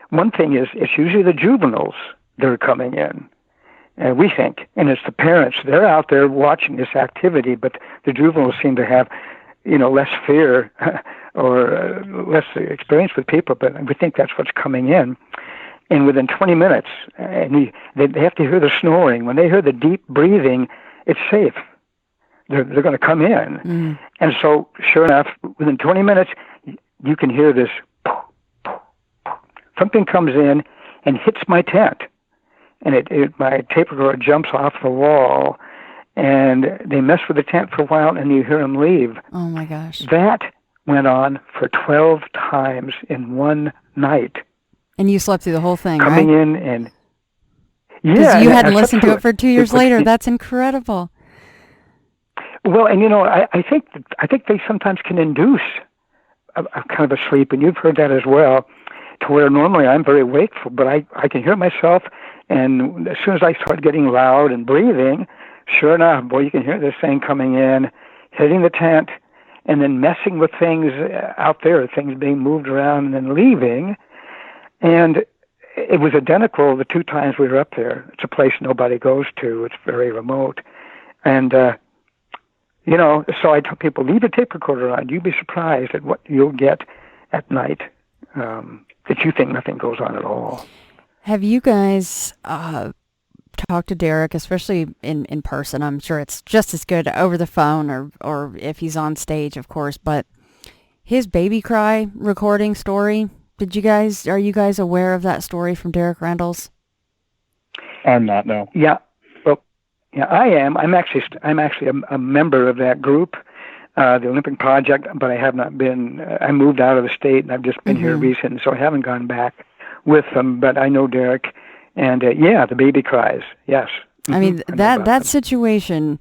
one thing is, it's usually the juveniles that are coming in. We think, and it's the parents. They're out there watching this activity, but the juveniles seem to have, less fear or less experience with people. But we think that's what's coming in. And within 20 minutes, and they have to hear the snoring. When they hear the deep breathing, it's safe. They're going to come in. Mm. And so, sure enough, within 20 minutes, you can hear this. Something comes in and hits my tent. And my tape recorder jumps off the wall, and they mess with the tent for a while, and you hear them leave. Oh, my gosh. That went on for 12 times in one night. And you slept through the whole thing, coming right? in and... Yeah. Because you hadn't listened to it for 2 years later. That's incredible. Well, and I think they sometimes can induce a kind of a sleep, and you've heard that as well, to where normally I'm very wakeful, but I can hear myself, and as soon as I start getting loud and breathing, sure enough, boy, you can hear this thing coming in, hitting the tent, and then messing with things out there, things being moved around and then leaving. And it was identical the 2 times we were up there. It's a place nobody goes to. It's very remote. And, so I tell people, leave a tape recorder on. You'd be surprised at what you'll get at night that you think nothing goes on at all. Have you guys talked to Derek, especially in person? I'm sure it's just as good over the phone or if he's on stage, of course. But his baby cry recording story, are you guys aware of that story from Derek Randall's? I'm not, no. Yeah. Well, yeah, I am. I'm actually a member of that group, the Olympic Project, but I have not been. I moved out of the state, and I've just been here recently, so I haven't gone back with them. But I know Derek, and the baby cries. Yes. I mean that situation.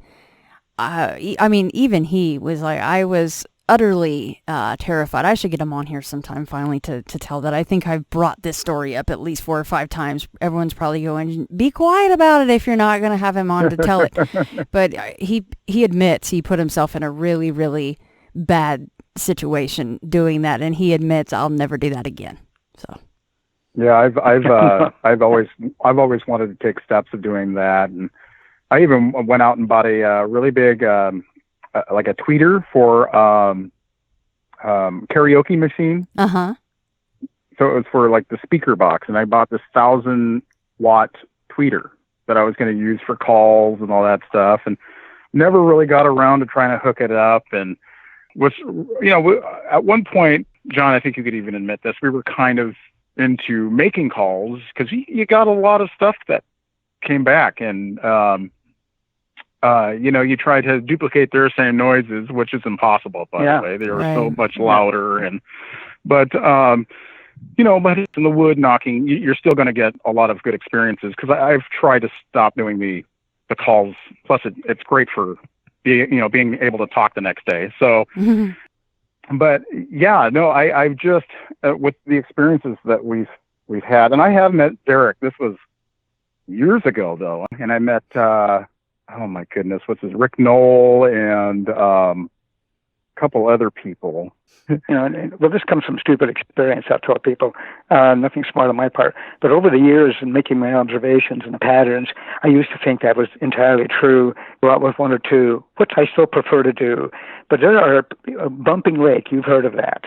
I mean, even he was like, I was utterly terrified. I should get him on here sometime finally to tell that. I think I've brought this story up at least 4 or 5 times. Everyone's probably going, be quiet about it if you're not going to have him on to tell it. But he admits he put himself in a really, really bad situation doing that, and he admits, I'll never do that again. So. Yeah, I've always wanted to take steps of doing that, and I even went out and bought a really big like a tweeter for karaoke machine. Uh-huh. So it was for like the speaker box, and I bought this 1,000-watt tweeter that I was going to use for calls and all that stuff, and never really got around to trying to hook it up. And was, at one point, John, I think you could even admit this, we were kind of into making calls because you got a lot of stuff that came back, and you try to duplicate their same noises, which is impossible, by the way. They were so much louder, but it's in the wood knocking, you're still going to get a lot of good experiences, because I've tried to stop doing the calls. Plus it's great for being able to talk the next day. So but yeah, no, I've just with the experiences that we've had, and I have met Derek. This was years ago though, and I met oh my goodness, what's his, Rick Knoll, and a couple other people. Well, this comes from stupid experience, I've told people. Nothing smart on my part. But over the years, in making my observations and patterns, I used to think that was entirely true. Go out with 1 or 2, which I still prefer to do. But there are Bumping Lake. You've heard of that.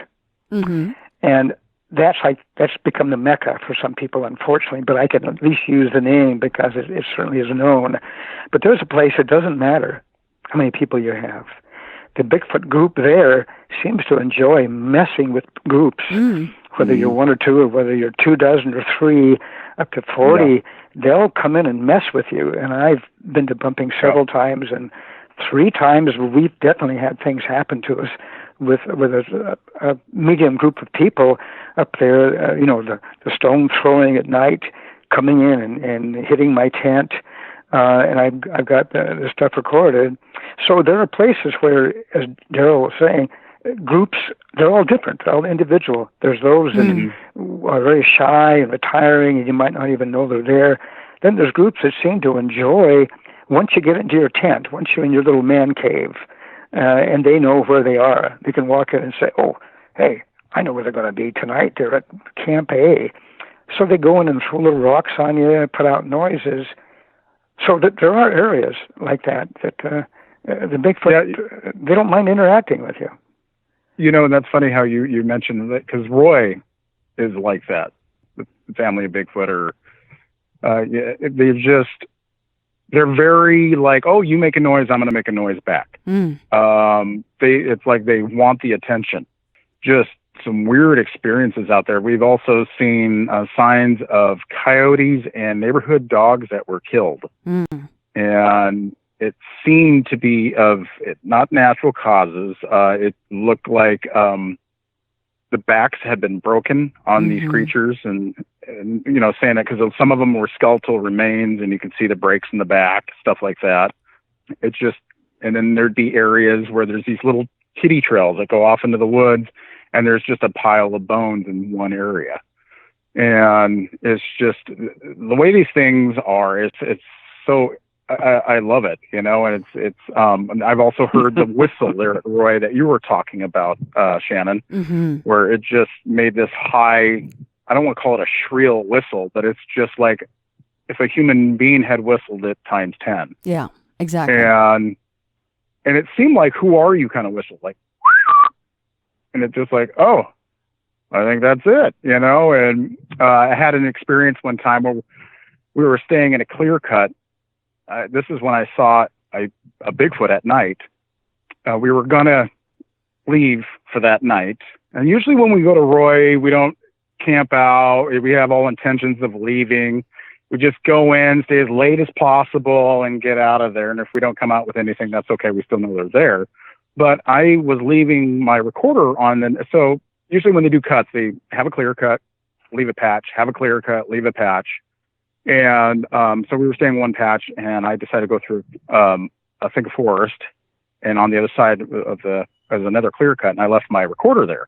Mm-hmm. And that's become the mecca for some people, unfortunately. But I can at least use the name because it certainly is known. But there's a place, it doesn't matter how many people you have. The Bigfoot group there seems to enjoy messing with groups, whether you're 1 or 2 or whether you're 2 dozen or 3 up to 40. They'll come in and mess with you. And I've been to bumping several times, and 3 times we've definitely had things happen to us with a medium group of people up there. The stone throwing at night, coming in and hitting my tent. And I've got the stuff recorded. So there are places where, as Darrold was saying, groups, they're all different, they're all individual. There's those that are very shy and retiring, and you might not even know they're there. Then there's groups that seem to enjoy, once you get into your tent, once you're in your little man cave, and they know where they are. They can walk in and say, oh, hey, I know where they're going to be tonight. They're at Camp A. So they go in and throw little rocks on you, put out noises. So that there are areas like that the Bigfoot, they don't mind interacting with you. And that's funny how you mentioned that, because Roy is like that. The family of Bigfoot they're very like, oh, you make a noise, I'm going to make a noise back. It's like they want the attention. Just some weird experiences out there. We've also seen signs of coyotes and neighborhood dogs that were killed. And it seemed to be not natural causes. It looked like the backs had been broken on these creatures, and saying that because some of them were skeletal remains, and you can see the breaks in the back, stuff like that. And then there'd be areas where there's these little kiddie trails that go off into the woods, and there's just a pile of bones in one area. And it's just the way these things are. It's so I love it, and it's. I've also heard the whistle there, Roy, that you were talking about, Shannon, where it just made this high. I don't want to call it a shrill whistle, but it's just like if a human being had whistled it times 10. Yeah, exactly. And it seemed like, who are you kind of whistle, like, and it's just like, oh, I think that's it, And I had an experience one time where we were staying in a clear cut. This is when I saw a Bigfoot at night. We were going to leave for that night. And usually when we go to Roy, we don't camp out. We have all intentions of leaving. We just go in, stay as late as possible, and get out of there. And if we don't come out with anything, that's okay. We still know they're there. But I was leaving my recorder on. And so usually when they do cuts, they have a clear cut, leave a patch, have a clear cut, leave a patch. And so we were staying one patch, and I decided to go through, I think, a forest. And on the other side of the as another clear cut, and I left my recorder there.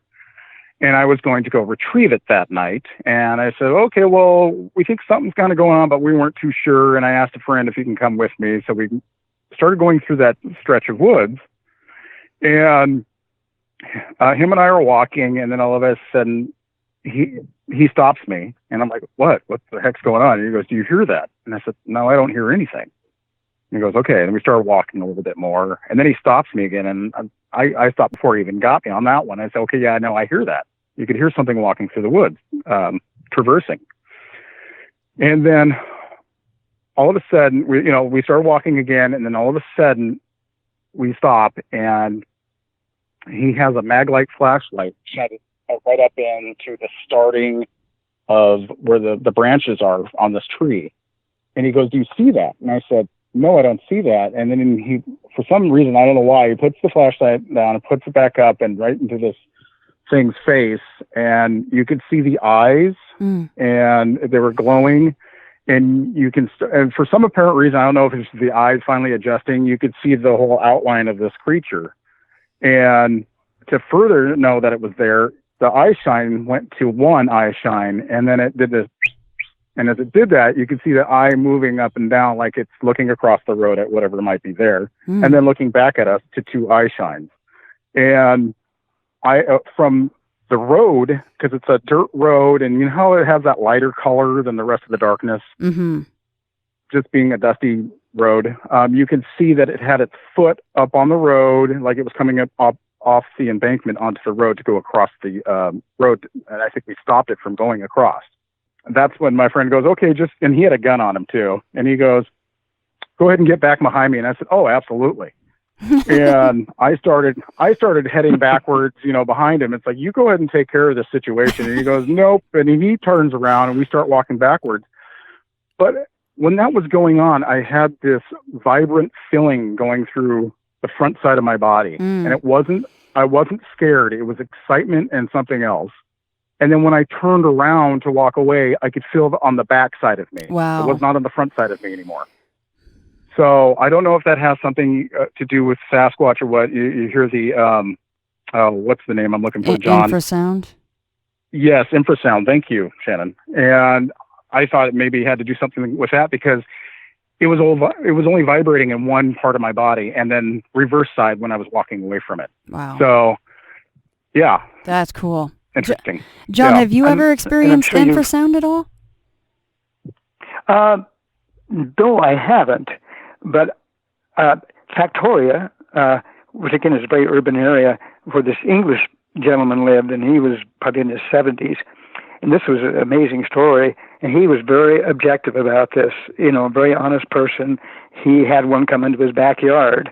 And I was going to go retrieve it that night. And I said, okay, well, we think something's kind of going on, but we weren't too sure. And I asked a friend if he can come with me. So we started going through that stretch of woods. And him and I are walking, and then all of a sudden he stops me. And I'm like, what the heck's going on? And he goes, do you hear that? And I said, no, I don't hear anything. And he goes, okay. And we started walking a little bit more. And then he stops me again. And I stopped before he even got me on that one. I said, okay, yeah, no, I hear that. You could hear something walking through the woods, traversing. And then all of a sudden, we started walking again. And then all of a sudden we stop, and he has a Maglite flashlight shining right up into the starting of where the branches are on this tree. And he goes, do you see that? And I said, no, I don't see that. And then he, for some reason, I don't know why, he puts the flashlight down and puts it back up and right into this thing's face. And you could see the eyes, and they were glowing. And and for some apparent reason, I don't know if it's the eyes finally adjusting, you could see the whole outline of this creature. And to further know that it was there, the eye shine went to one eye shine, and then it did this. And as it did that, you could see the eye moving up and down like it's looking across the road at whatever might be there, and then looking back at us to two eye shines. And I, from the road, because it's a dirt road, and you know how it has that lighter color than the rest of the darkness, just being a dusty road, you could see that it had its foot up on the road, like it was coming up off the embankment onto the road to go across the road. And I think we stopped it from going across. That's when my friend goes, okay, and he had a gun on him too. And he goes, go ahead and get back behind me. And I said, oh, absolutely. And I started heading backwards, behind him. It's like, you go ahead and take care of this situation. And he goes, nope. And he turns around, and we start walking backwards. But when that was going on, I had this vibrant feeling going through the front side of my body. And I wasn't scared. It was excitement and something else. And then when I turned around to walk away, I could feel it on the back side of me. Wow. It was not on the front side of me anymore. So I don't know if that has something to do with Sasquatch or what. You hear the, what's the name I'm looking for, John? Infrasound? Yes, infrasound. Thank you, Shannon. And I thought it maybe had to do something with that, because it was only vibrating in one part of my body, and then reverse side when I was walking away from it. Wow. So, yeah. That's cool. Interesting. John, have you ever experienced infrasound at all? No, I haven't. But Factoria, which again is a very urban area where this English gentleman lived, and he was probably in his 70s. And this was an amazing story. And he was very objective about this, a very honest person. He had one come into his backyard,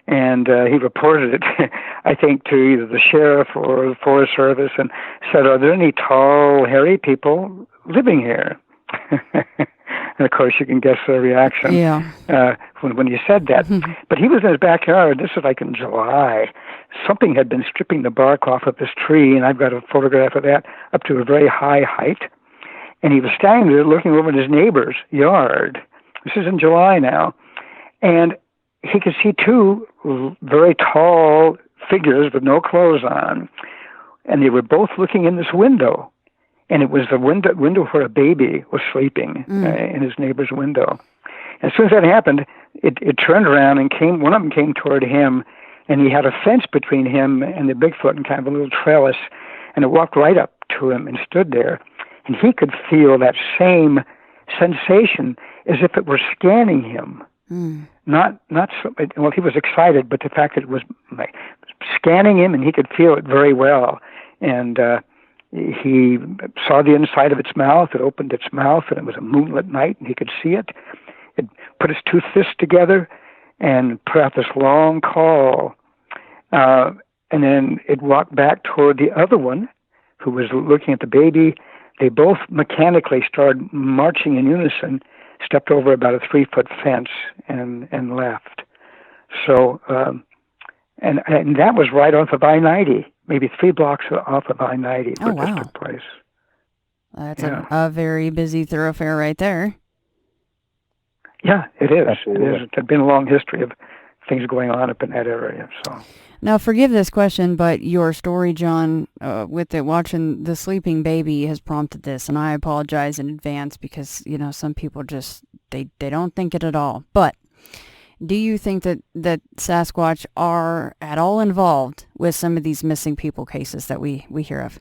and he reported it, I think, to either the sheriff or the Forest Service, and said, are there any tall, hairy people living here? And of course, you can guess their reaction when you said that. But he was in his backyard. This was like in July. Something had been stripping the bark off of this tree, and I've got a photograph of that up to a very high height. And he was standing there looking over at his neighbor's yard. This is in July now. And he could see two very tall figures with no clothes on. And they were both looking in this window. And it was the window where a baby was sleeping in his neighbor's window. As soon as that happened, it turned around and one of them came toward him, and he had a fence between him and the Bigfoot and kind of a little trellis, and it walked right up to him and stood there. And he could feel that same sensation as if it were scanning him. Not so, well, he was excited, but the fact that it was like scanning him, and he could feel it very well. And he saw the inside of its mouth. It opened its mouth, and it was a moonlit night, and he could see it. It put its two fists together and put out this long call. And then it walked back toward the other one, who was looking at the baby. They both mechanically started marching in unison, stepped over about a 3-foot fence, and left. So, and that was right off of I-90, maybe 3 blocks off of I-90 where this took place. That's a very busy thoroughfare right there. Yeah, it is. Absolutely. It is. There's been a long history of things going on up in that area. So Now, forgive this question, but your story, John, with watching the sleeping baby has prompted this, and I apologize in advance because, some people just, they don't think it at all. But do you think that Sasquatch are at all involved with some of these missing people cases that we hear of?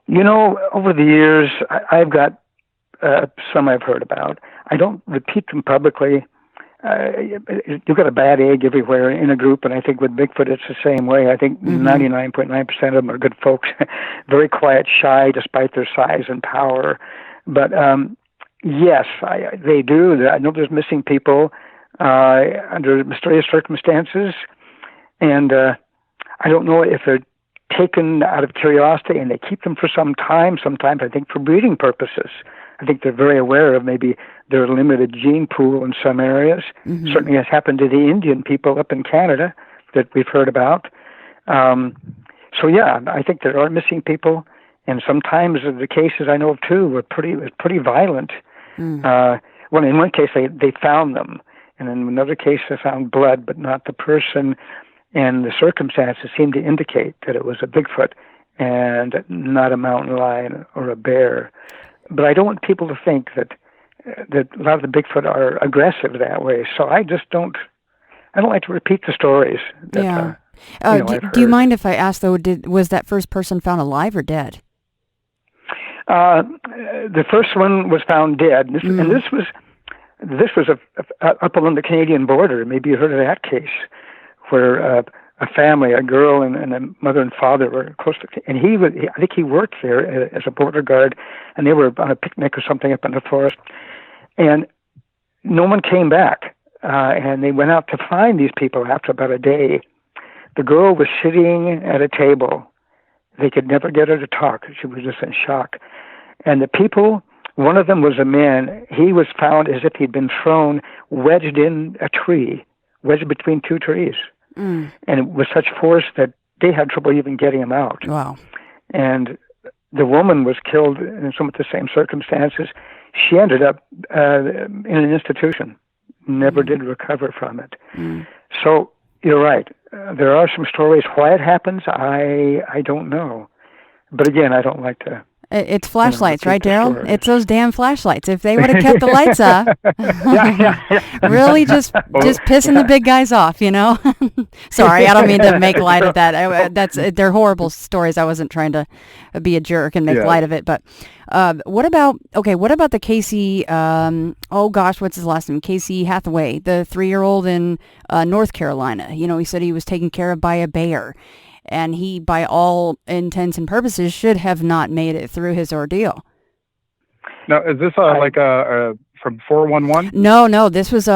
Over the years, I've got some I've heard about. I don't repeat them publicly. You've got a bad egg everywhere in a group, and I think with Bigfoot it's the same way. I think 99.9% of them are good folks, very quiet, shy, despite their size and power. But yes, they do. I know there's missing people under mysterious circumstances, and I don't know if they're taken out of curiosity and they keep them for some time, sometimes I think for breeding purposes. I think they're very aware of maybe their limited gene pool in some areas. Certainly has happened to the Indian people up in Canada that we've heard about. So yeah, I think there are missing people, and sometimes the cases I know of too were pretty violent. Well, in one case they found them, and in another case they found blood but not the person, and the circumstances seemed to indicate that it was a Bigfoot and not a mountain lion or a bear. But I don't want people to think that a lot of the Bigfoot are aggressive that way. So I don't like to repeat the stories. That, do you mind if I ask though? Was that first person found alive or dead? The first one was found dead, and this was up along the Canadian border. Maybe you heard of that case, where a family, a girl and a mother and father were close to, and I think he worked there as a border guard, and they were on a picnic or something up in the forest, and no one came back, and they went out to find these people after about a day. The girl was sitting at a table. They could never get her to talk. She was just in shock. And the people, one of them was a man. He was found as if he'd been thrown, wedged in a tree, wedged between two trees. And it was such force that they had trouble even getting him out. Wow. And the woman was killed in some of the same circumstances. She ended up in an institution, never did recover from it. So you're right. There are some stories. Why it happens, I don't know. But again, I don't like to... It's flashlights, right, Darrold? It's those damn flashlights. If they would have kept the lights off, really just pissing the big guys off, Sorry, I don't mean to make light of that. They're horrible stories. I wasn't trying to be a jerk and make light of it. But what about the Casey? What's his last name? Casey Hathaway, the 3-year-old in North Carolina. He said he was taken care of by a bear. And he, by all intents and purposes, should have not made it through his ordeal. Now, is this from 411? No. This was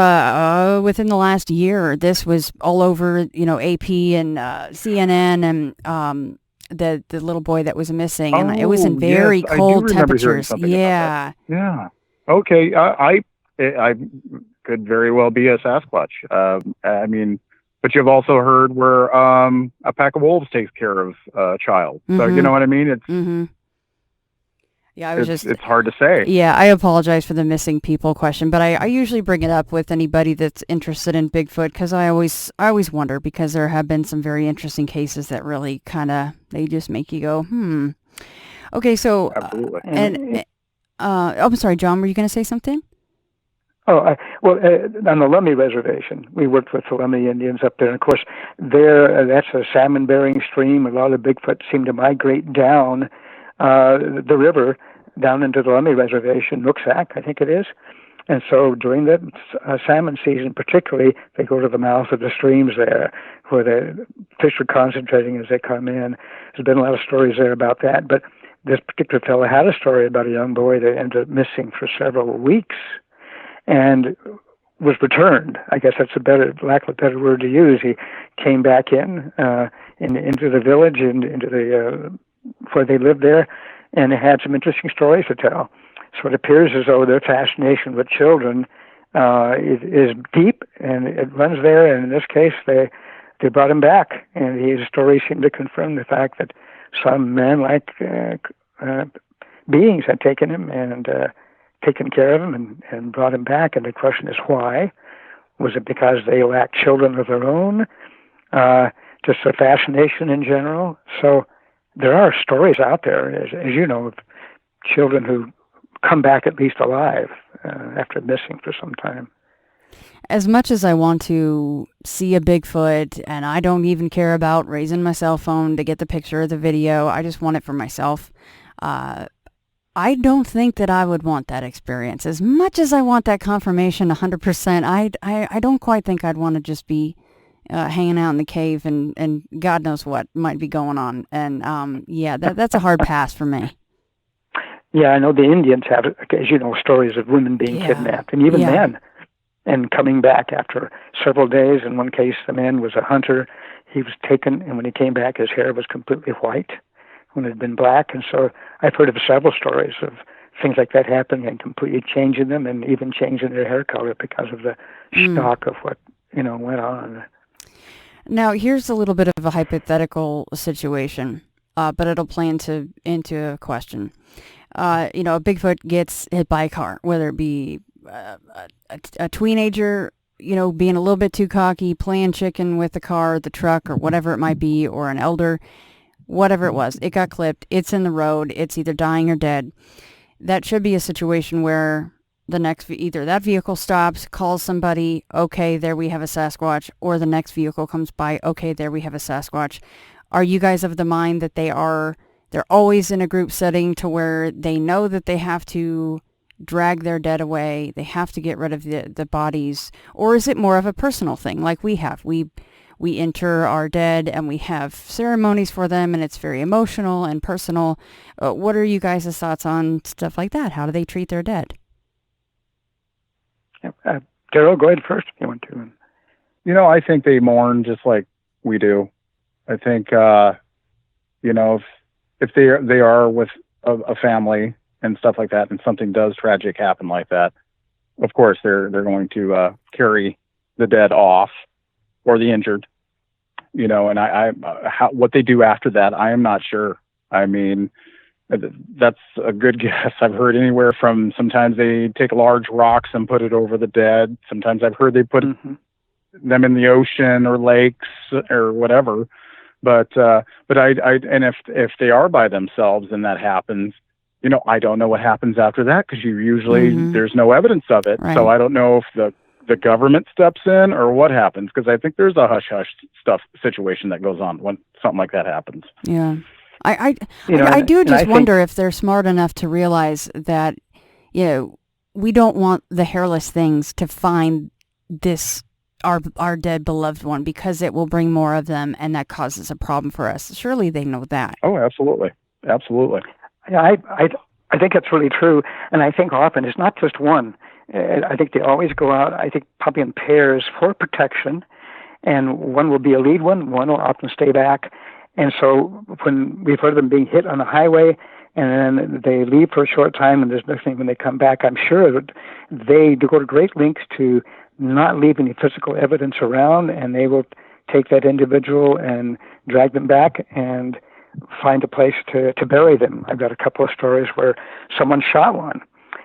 within the last year. This was all over, AP and CNN and the little boy that was missing, and it was in very cold temperatures. Yeah. Yeah. Okay. I could very well be a Sasquatch. But you've also heard where a pack of wolves takes care of a child. So you know what I mean? It's Yeah, it's hard to say. Yeah, I apologize for the missing people question, but I usually bring it up with anybody that's interested in Bigfoot because I always wonder, because there have been some very interesting cases that really they just make you go, Okay, so Absolutely. I'm sorry, John, were you going to say something? On the Lummi Reservation, we worked with the Lummi Indians up there. And of course, that's a salmon-bearing stream. A lot of Bigfoot seem to migrate down the river, down into the Lummi Reservation, Nooksack, I think it is. And so during the salmon season particularly, they go to the mouth of the streams there, where the fish are concentrating as they come in. There's been a lot of stories there about that. But this particular fellow had a story about a young boy that ended up missing for several weeks, and was returned. I guess that's lack of a better word to use. He came back into the village and into the where they lived there, and they had some interesting stories to tell. So it appears as though their fascination with children is deep, and it runs there. And in this case, they brought him back, and his story seemed to confirm the fact that some man-like beings had taken him and taken care of him and brought him back. And the question is why? Was it because they lacked children of their own? Just a fascination in general. So there are stories out there, as you know, of children who come back at least alive after missing for some time. As much as I want to see a Bigfoot, and I don't even care about raising my cell phone to get the picture or the video, I just want it for myself. I don't think that I would want that experience. As much as I want that confirmation 100%, I don't quite think I'd want to just be hanging out in the cave and God knows what might be going on. And that's a hard pass for me. Yeah, I know the Indians have, as you know, stories of women being kidnapped, and even men, and coming back after several days. In one case, the man was a hunter. He was taken, and when he came back, his hair was completely white when it had been black. And so I've heard of several stories of things like that happening and completely changing them, and even changing their hair color because of the shock of what went on. Now, here's a little bit of a hypothetical situation, but it'll play into a question. A Bigfoot gets hit by a car, whether it be a teenager, being a little bit too cocky, playing chicken with the car, the truck, or whatever it might be, or an elder, whatever it was. It got clipped. It's in the road. It's either dying or dead. That should be a situation where either that vehicle stops, calls somebody, okay, there we have a Sasquatch, or the next vehicle comes by, okay, there we have a Sasquatch. Are you guys of the mind that they're always in a group setting to where they know that they have to drag their dead away, they have to get rid of the bodies, or is it more of a personal thing like we have? We inter our dead and we have ceremonies for them, and it's very emotional and personal. What are you guys' thoughts on stuff like that? How do they treat their dead? Darrold, go ahead first if you want to. I think they mourn just like we do. I think, if they are with a family and stuff like that, and something does tragic happen like that, of course they're going to carry the dead off, or the injured, and what they do after that, I am not sure. I mean, that's a good guess. I've heard anywhere from sometimes they take large rocks and put it over the dead. Sometimes I've heard they put them in the ocean or lakes or whatever. But if they are by themselves and that happens, I don't know what happens after that, because there's no evidence of it. Right. So I don't know if the government steps in or what happens, because I think there's a hush-hush stuff situation that goes on when something like that happens. Yeah. I do just wonder if they're smart enough to realize that, we don't want the hairless things to find our dead beloved one, because it will bring more of them, and that causes a problem for us. Surely they know that. Oh, absolutely. Absolutely. Yeah, I think that's really true. And I think often it's not just one. I think they always go out, I think probably in pairs for protection, and one will be a lead one will often stay back. And so when we've heard of them being hit on the highway, and then they leave for a short time, and there's nothing when they come back, I'm sure that they go to great lengths to not leave any physical evidence around, and they will take that individual and drag them back and find a place to bury them. I've got a couple of stories where someone shot one,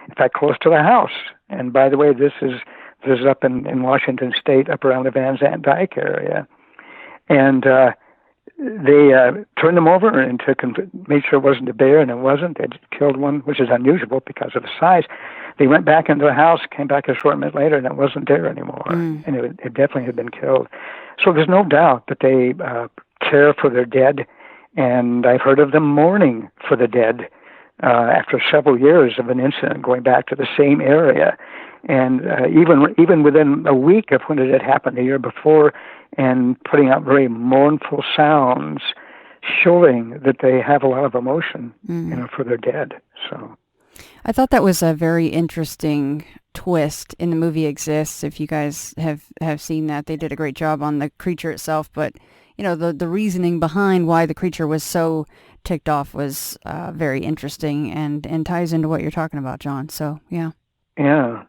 in fact, close to the house. And by the way, this is up in Washington State, up around the Van Zandt Dyke area. And they turned them over and made sure it wasn't a bear, and it wasn't. They killed one, which is unusual because of the size. They went back into the house, came back a short minute later, and it wasn't there anymore. And it definitely had been killed. So there's no doubt that they care for their dead, and I've heard of them mourning for the dead after several years of an incident going back to the same area. And even within a week of when it had happened the year before, and putting out very mournful sounds, showing that they have a lot of emotion, for their dead. So, I thought that was a very interesting twist in the movie Exists. If you guys have seen that, they did a great job on the creature itself. But the reasoning behind why the creature was so ticked off was very interesting, and ties into what you're talking about, John. So yeah. Yeah.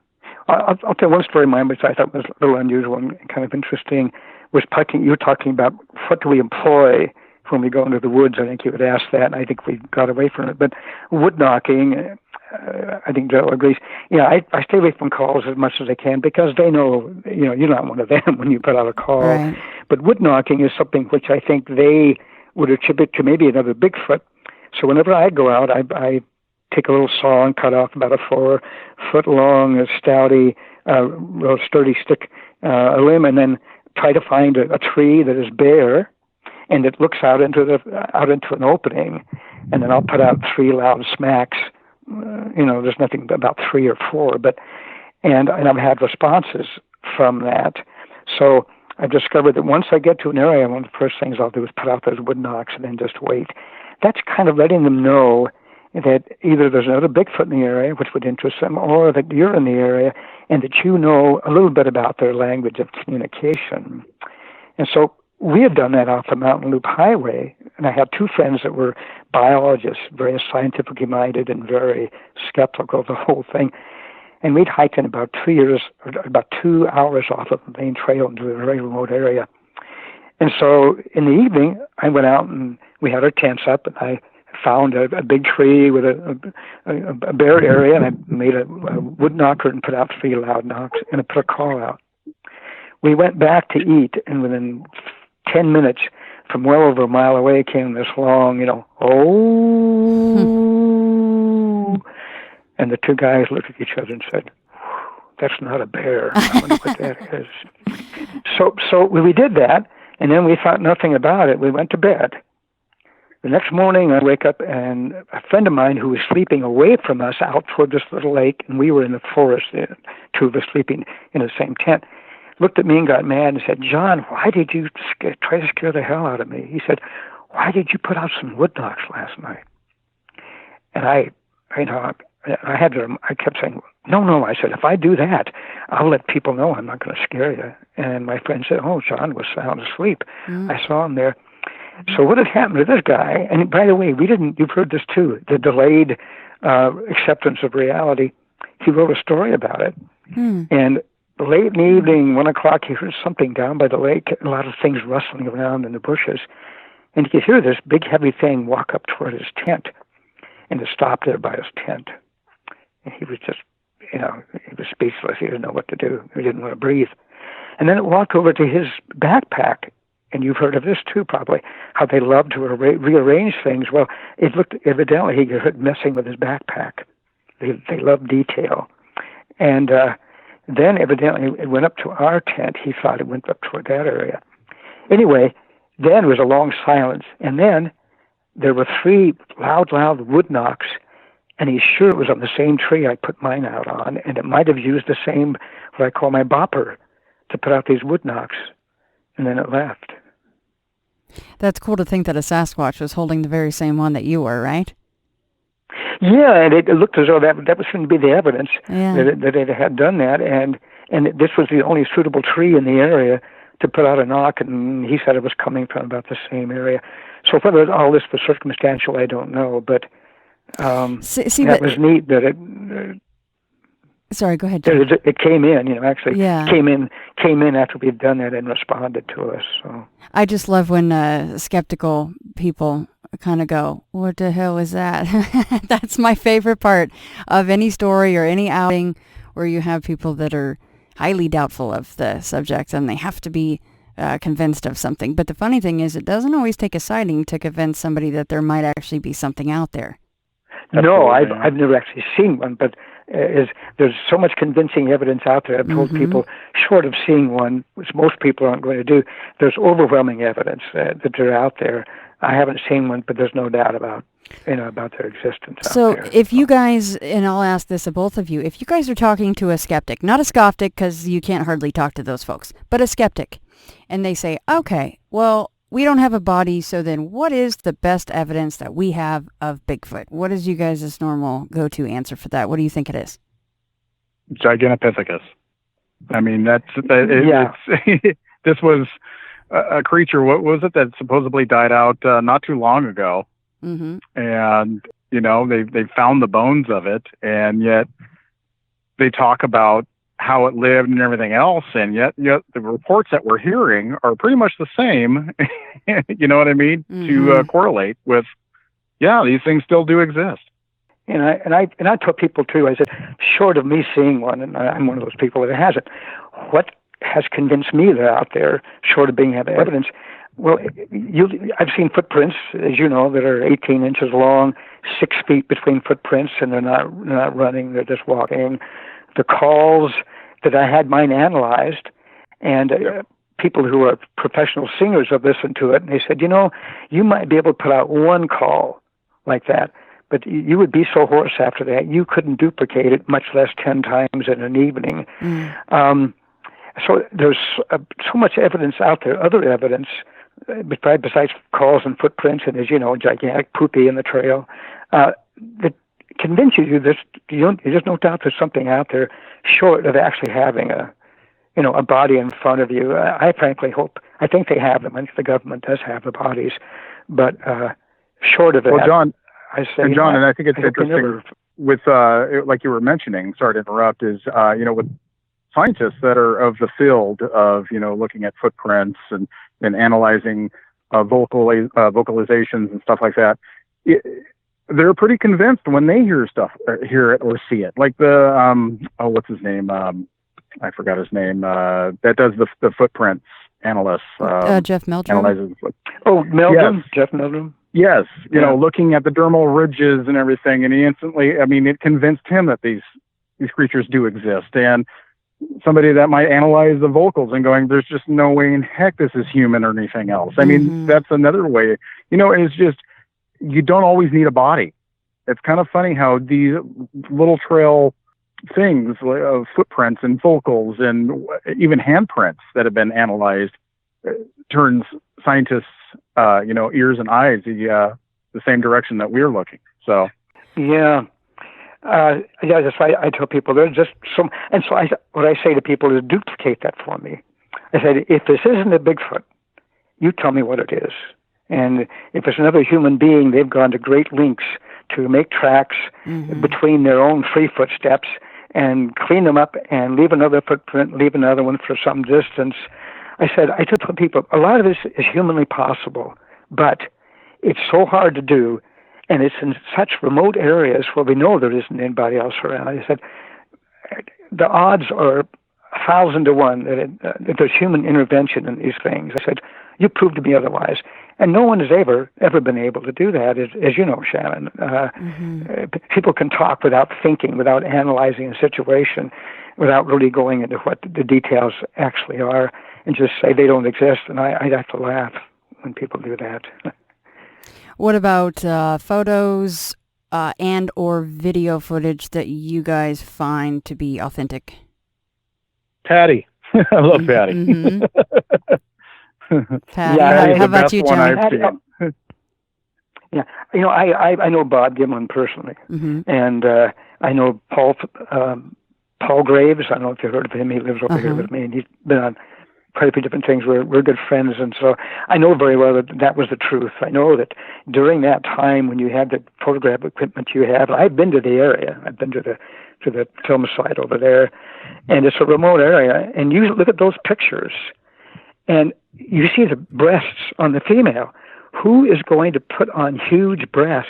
I'll tell one story of mine, which I thought was a little unusual and kind of interesting. You were talking about what do we employ when we go into the woods. I think you had asked that, and I think we got away from it. But wood knocking, I think Darrold agrees. Yeah, I stay away from calls as much as I can because they know, you're not one of them when you put out a call. Right. But wood knocking is something which I think they would attribute to maybe another Bigfoot. So whenever I go out, I take a little saw and cut off about a 4-foot-long, stouty, real sturdy stick, a limb, and then try to find a tree that is bare and it looks out into an opening, and then I'll put out 3 loud smacks. There's nothing about 3 or 4, and I've had responses from that. So I've discovered that once I get to an area, one of the first things I'll do is put out those wood knocks and then just wait. That's kind of letting them know that either there's another Bigfoot in the area, which would interest them, or that you're in the area and that you know a little bit about their language of communication. And so we had done that off the Mountain Loop Highway, and I had 2 friends that were biologists, very scientifically minded and very skeptical of the whole thing. And we'd hiked in about 2 hours off of the main trail into a very remote area. And so in the evening, I went out and we had our tents up, and I found a big tree with a bare area, and I made a wood knocker and put out 3 loud knocks, and I put a call out. We went back to eat, and within 10 minutes, from well over a mile away, came this long, oh. And the 2 guys looked at each other and said, "That's not a bear. I wonder what that is." So we did that, and then we thought nothing about it. We went to bed. The next morning, I wake up, and a friend of mine who was sleeping away from us out toward this little lake, and we were in the forest, 2 of us sleeping in the same tent, looked at me and got mad and said, "John, why did you try to scare the hell out of me?" He said, "Why did you put out some wood knocks last night?" And I kept saying, no. I said, "If I do that, I'll let people know I'm not going to scare you." And my friend said, "Oh, John was sound asleep. I saw him there." So what had happened to this guy, and by the way, you've heard this too, the delayed acceptance of reality. He wrote a story about it. And late in the evening, 1 o'clock, he heard something down by the lake, a lot of things rustling around in the bushes. And he could hear this big, heavy thing walk up toward his tent, and it stopped there by his tent. And he was just, he was speechless. He didn't know what to do. He didn't want to breathe. And then it walked over to his backpack. And you've heard of this too, probably, how they love to rearrange things. Well, it looked, evidently, he got messing with his backpack. They love detail. And then, evidently, it went up to our tent. He thought it went up toward that area. Anyway, then there was a long silence. And then there were 3 loud wood knocks. And he's sure it was on the same tree I put mine out on. And it might have used the same, what I call my bopper, to put out these wood knocks. And then it left. That's cool to think that a Sasquatch was holding the very same one that you were, right? Yeah, and it looked as though that was going to be the evidence that it had done that, and this was the only suitable tree in the area to put out a knock, and he said it was coming from about the same area. So whether all this was circumstantial, I don't know, but that was neat that it... Sorry, go ahead. It came in, came in after we'd done that and responded to us. So I just love when skeptical people kind of go, "What the hell is that?" That's my favorite part of any story or any outing where you have people that are highly doubtful of the subject and they have to be convinced of something. But the funny thing is, it doesn't always take a sighting to convince somebody that there might actually be something out there. No, I've never actually seen one, but there's so much convincing evidence out there. I've told people, short of seeing one, which most people aren't going to do, there's overwhelming evidence that they're out there. I haven't seen one, but there's no doubt about their existence so out there. If you guys, and I'll ask this of both of you, if you guys are talking to a skeptic, not a skoptic because you can't hardly talk to those folks, but a skeptic, and they say, "Okay, well, we don't have a body, so then what is the best evidence that we have of Bigfoot?" What is you guys' normal go-to answer for that? What do you think it is? Gigantopithecus. I mean, this was a creature, what was it, that supposedly died out not too long ago. And, they found the bones of it, and yet they talk about how it lived and everything else, and yet the reports that we're hearing are pretty much the same, you know what I mean, to correlate with, these things still do exist. And I tell people too, I said, short of me seeing one, and I'm one of those people that hasn't, what has convinced me they're out there, short of being have evidence? Well, I've seen footprints, as you know, that are 18 inches long, 6 feet between footprints, and they're not running, they're just walking. The calls that I had mine analyzed, and people who are professional singers have listened to it, and they said, you might be able to put out one call like that, but you would be so hoarse after that, you couldn't duplicate it, much less 10 times in an evening. So there's so much evidence out there, other evidence, besides calls and footprints, and as you know, gigantic poopy in the trail, that convinces you there's no doubt there's something out there, short of actually having a body in front of you. I frankly think they have them. I think the government does have the bodies, but short of that. Well, John, I say, John, and I think it's interesting with, like you were mentioning, sorry to interrupt, is, with scientists that are of the field of, looking at footprints and analyzing vocalizations and stuff like that, they're pretty convinced when they hear it or see it. Like the, what's his name? I forgot his name. That does the footprints analyst. Jeff Meldrum. Meldrum? Yes. Jeff Meldrum? Yes. Looking at the dermal ridges and everything, and he instantly, it convinced him that these creatures do exist. And somebody that might analyze the vocals and going, there's just no way in heck this is human or anything else. That's another way. It's just, you don't always need a body. It's kind of funny how these little trail things, footprints and vocals and even handprints that have been analyzed, turns scientists, ears and eyes the same direction that we're looking. So yeah. That's why I tell people there's just some, and so what I say to people is duplicate that for me. I said, if this isn't a Bigfoot, you tell me what it is. And if it's another human being, they've gone to great lengths to make tracks between their own free footsteps and clean them up and leave another footprint, leave another one for some distance. I said, I just tell people, a lot of this is humanly possible, but it's so hard to do. And it's in such remote areas where we know there isn't anybody else around. I said, the odds are 1,000 to 1 that there's human intervention in these things. I said, you proved to me otherwise. And no one has ever been able to do that, as you know, Shannon. People can talk without thinking, without analyzing a situation, without really going into what the details actually are, and just say they don't exist. And I'd have to laugh when people do that. What about photos and or video footage that you guys find to be authentic? Patty. I love Patty. Patty, Yeah, how about you, John? Yeah, I know Bob Gimlin personally, and I know Paul Graves. I don't know if you heard of him. He lives over here with me, and he's been on quite a few different things. We're good friends, and so I know very well that was the truth. I know that during that time when you had the photograph equipment you have, I've been to the area. I've been to the film site over there, and it's a remote area. And you look at those pictures, and you see the breasts on the female. Who is going to put on huge breasts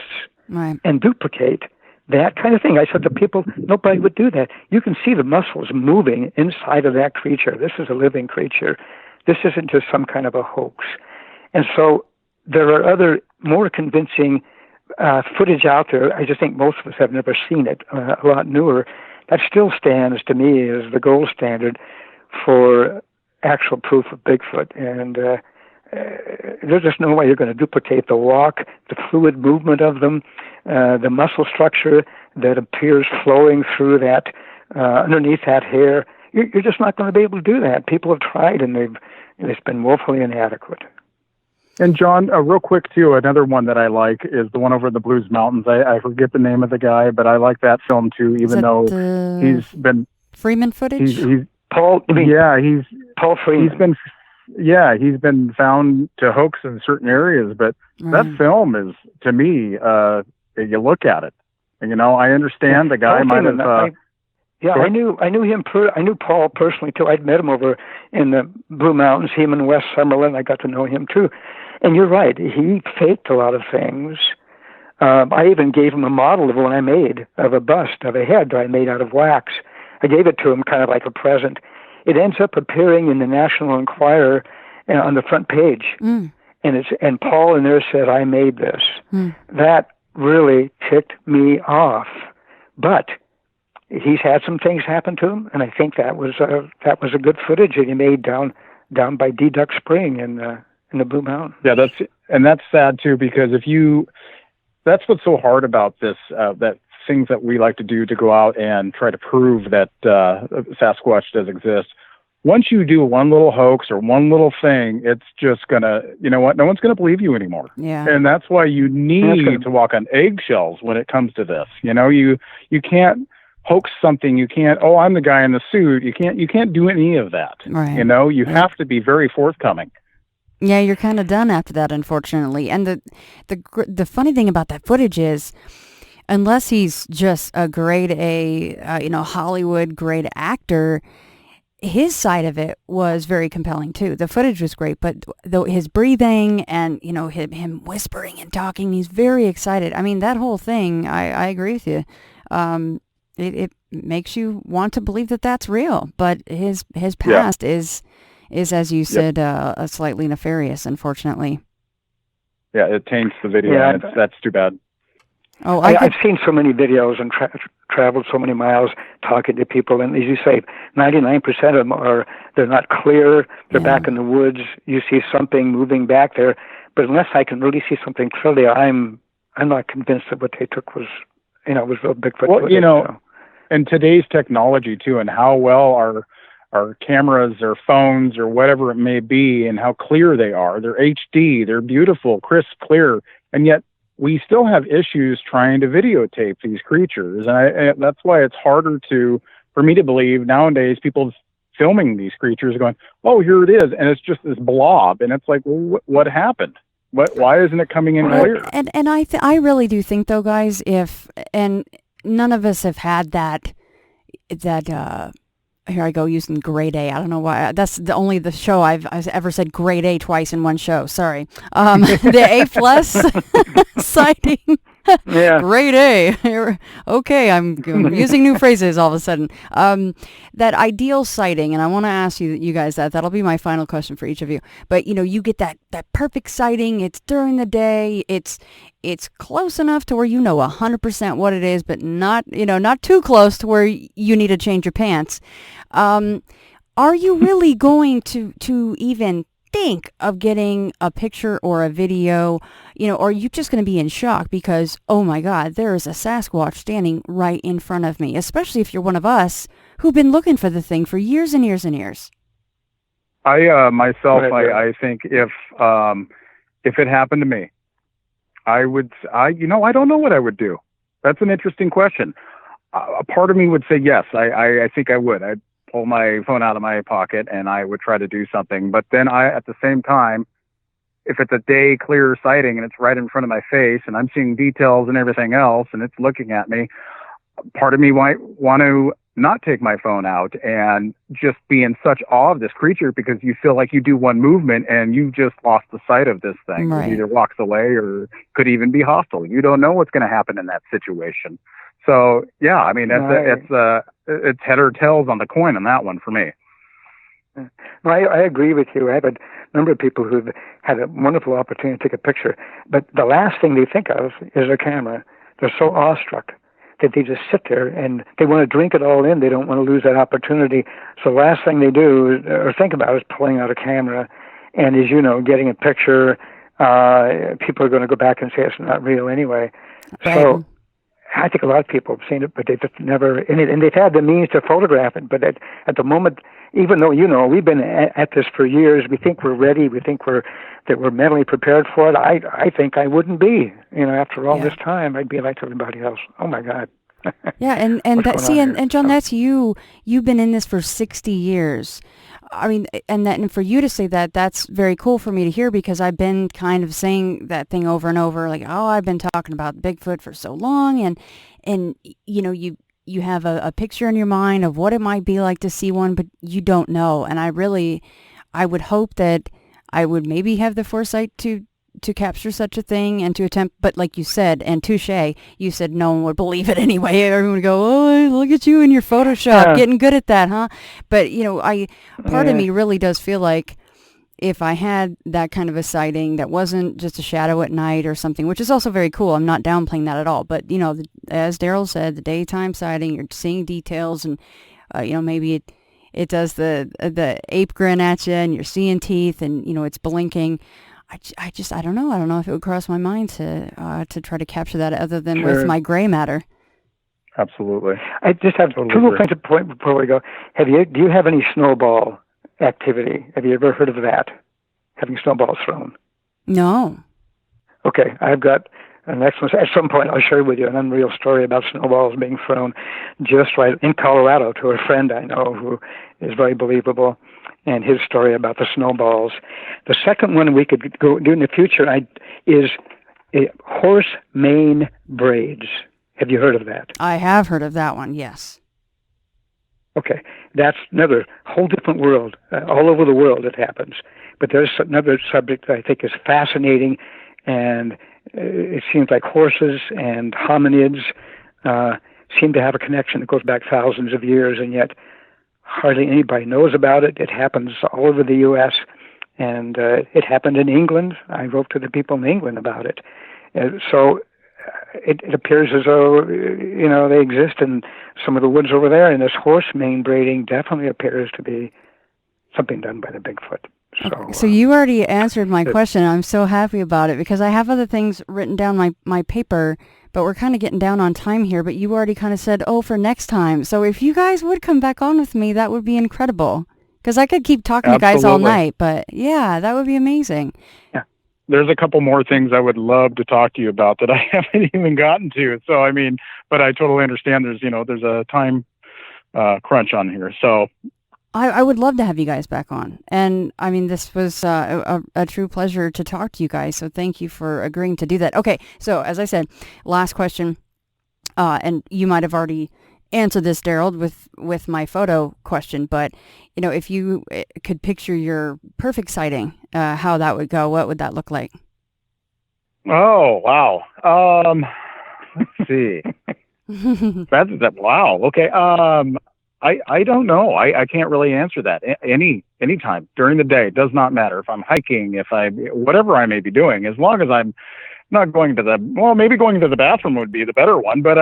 and duplicate that kind of thing? I said to people, nobody would do that. You can see the muscles moving inside of that creature. This is a living creature. This isn't just some kind of a hoax. And so there are other more convincing footage out there. I just think most of us have never seen it, a lot newer. That still stands to me as the gold standard for actual proof of Bigfoot. And there's just no way you're going to duplicate the walk, the fluid movement of them, the muscle structure that appears flowing through that, underneath that hair. You're just not going to be able to do that. People have tried, and it's been woefully inadequate. And John, real quick too, another one that I like is the one over the Blues Mountains. I forget the name of the guy, but I like that film too, even though he's been Freeman footage. He's Paul. He's Paul Freeman. He's been found to hoax in certain areas, but that film is, to me, you look at it, and I understand the guy might have. I knew him. I knew Paul personally too. I'd met him over in the Blue Mountains. Him in West Summerlin. I got to know him too. And you're right. He faked a lot of things, I even gave him a model of one I made of a bust of a head that I made out of wax. I gave it to him kind of like a present. It ends up appearing in the National Enquirer on the front page. And Paul in there said, "I made this." That really ticked me off. But he's had some things happen to him, and I think that was a good footage that he made down by Duck Spring in the Blue Mountain. Yeah, that's sad too, because that's what's so hard about this, that things that we like to do to go out and try to prove that Sasquatch does exist. Once you do one little hoax or one little thing, it's just gonna, you know what, no one's gonna believe you anymore. Yeah. And that's why you need to walk on eggshells when it comes to this. You know, you can't hoax something. You can't, oh, I'm the guy in the suit. You can't do any of that. Right. You know, you have to be very forthcoming. Yeah, you're kind of done after that, unfortunately. And the funny thing about that footage is, unless he's just a grade A, Hollywood grade actor, his side of it was very compelling too. The footage was great, but though his breathing and him whispering and talking, he's very excited. I mean, that whole thing, I agree with you. It makes you want to believe that that's real, but his past is as you said, slightly nefarious, unfortunately. Yeah, it taints the video. And that's too bad. Oh, I've seen so many videos and traveled so many miles talking to people, and as you say, 99% of them they're not clear. They're back in the woods. You see something moving back there, but unless I can really see something clearly, I'm not convinced that what they took was real Bigfoot. Well, footage, and today's technology too, and how well our cameras or phones or whatever it may be, and how clear they are. They're HD. They're beautiful, crisp, clear, and yet we still have issues trying to videotape these creatures. And that's why it's harder for me to believe nowadays people filming these creatures going, oh, here it is. And it's just this blob. And it's like, well, what happened? Why isn't it coming in clear? And I really do think though, guys, and none of us have had that, here I go using grade A. I don't know why. That's the show I've ever said grade A twice in one show. Sorry. The A+ sighting. Yeah. Grade A. Okay, I'm using new phrases all of a sudden. That ideal sighting, and I want to ask you guys that'll be my final question for each of you. But you get that perfect sighting. It's during the day. It's close enough to where 100% what it is, but not too close to where you need to change your pants. Are you really going to even think of getting a picture or a video, or are you just going to be in shock because, oh my God, there is a Sasquatch standing right in front of me, especially if you're one of us who've been looking for the thing for years and years and years? I think if it happened to me, I don't know what I would do. That's an interesting question. A part of me would say yes. I think I would. I'd pull my phone out of my pocket and I would try to do something. But then at the same time, if it's a day clear sighting and it's right in front of my face and I'm seeing details and everything else and it's looking at me, part of me might want to not take my phone out and just be in such awe of this creature, because you feel like you do one movement and you just lost the sight of this thing. Right. It either walks away or could even be hostile. You don't know what's going to happen in that situation. So yeah, I mean, it's head or tails on the coin on that one for me. No, I agree with you. I have a number of people who've had a wonderful opportunity to take a picture, but the last thing they think of is their camera. They're so awestruck that they just sit there and they want to drink it all in. They don't want to lose that opportunity. So the last thing they do or think about is pulling out a camera. And as you know, getting a picture, people are going to go back and say it's not real anyway. Right. So I think a lot of people have seen it, but they've just never, and they've had the means to photograph it. But at the moment, even though, we've been at this for years, we think we're ready, we think we're mentally prepared for it. I think I wouldn't be, after all this time, I'd be like everybody else. Oh my God. Yeah. And John, that's you've been in this for 60 years. I mean, and for you to say that, that's very cool for me to hear, because I've been kind of saying that thing over and over, like, oh, I've been talking about Bigfoot for so long, and you have a picture in your mind of what it might be like to see one, but you don't know. And I would hope that I would maybe have the foresight to to capture such a thing and to attempt, but like you said, and touche, you said no one would believe it anyway. Everyone would go, oh, look at you in your Photoshop, getting good at that, huh? But, part of me really does feel like if I had that kind of a sighting that wasn't just a shadow at night or something, which is also very cool. I'm not downplaying that at all. But, as Darrold said, the daytime sighting, you're seeing details and, maybe it does the ape grin at you and you're seeing teeth and, it's blinking. I don't know. I don't know if it would cross my mind to try to capture that other than with my gray matter. Absolutely. I just have two more points of point before we go. Do you have any snowball activity? Have you ever heard of that? Having snowballs thrown? No. Okay, I've got an excellent. At some point, I'll share with you an unreal story about snowballs being thrown just right in Colorado to a friend I know who is very believable, and his story about the snowballs. The second one we could go do in the future is horse mane braids. Have you heard of that? I have heard of that one, yes. Okay, that's another whole different world. All over the world it happens. But there's another subject that I think is fascinating, and it seems like horses and hominids seem to have a connection that goes back thousands of years, and yet hardly anybody knows about it. It happens all over the U.S., and it happened in England. I wrote to the people in England about it. So it appears as though, they exist in some of the woods over there, and this horse mane braiding definitely appears to be something done by the Bigfoot. So you already answered my question. I'm so happy about it because I have other things written down my paper, but we're kind of getting down on time here, but you already kind of said, for next time. So if you guys would come back on with me, that would be incredible because I could keep talking to guys all night, but yeah, that would be amazing. Yeah. There's a couple more things I would love to talk to you about that I haven't even gotten to. So, but I totally understand there's a time crunch on here. So I would love to have you guys back on. And this was a true pleasure to talk to you guys. So thank you for agreeing to do that. Okay. So as I said, last question, and you might have already answered this, Darrold, with my photo question, but if you could picture your perfect sighting, how that would go, what would that look like? Oh, wow. Let's see. Wow. Okay. I don't know. I can't really answer that. Anytime during the day, it does not matter if I'm hiking, whatever I may be doing, as long as I'm not going to maybe going to the bathroom would be the better one, but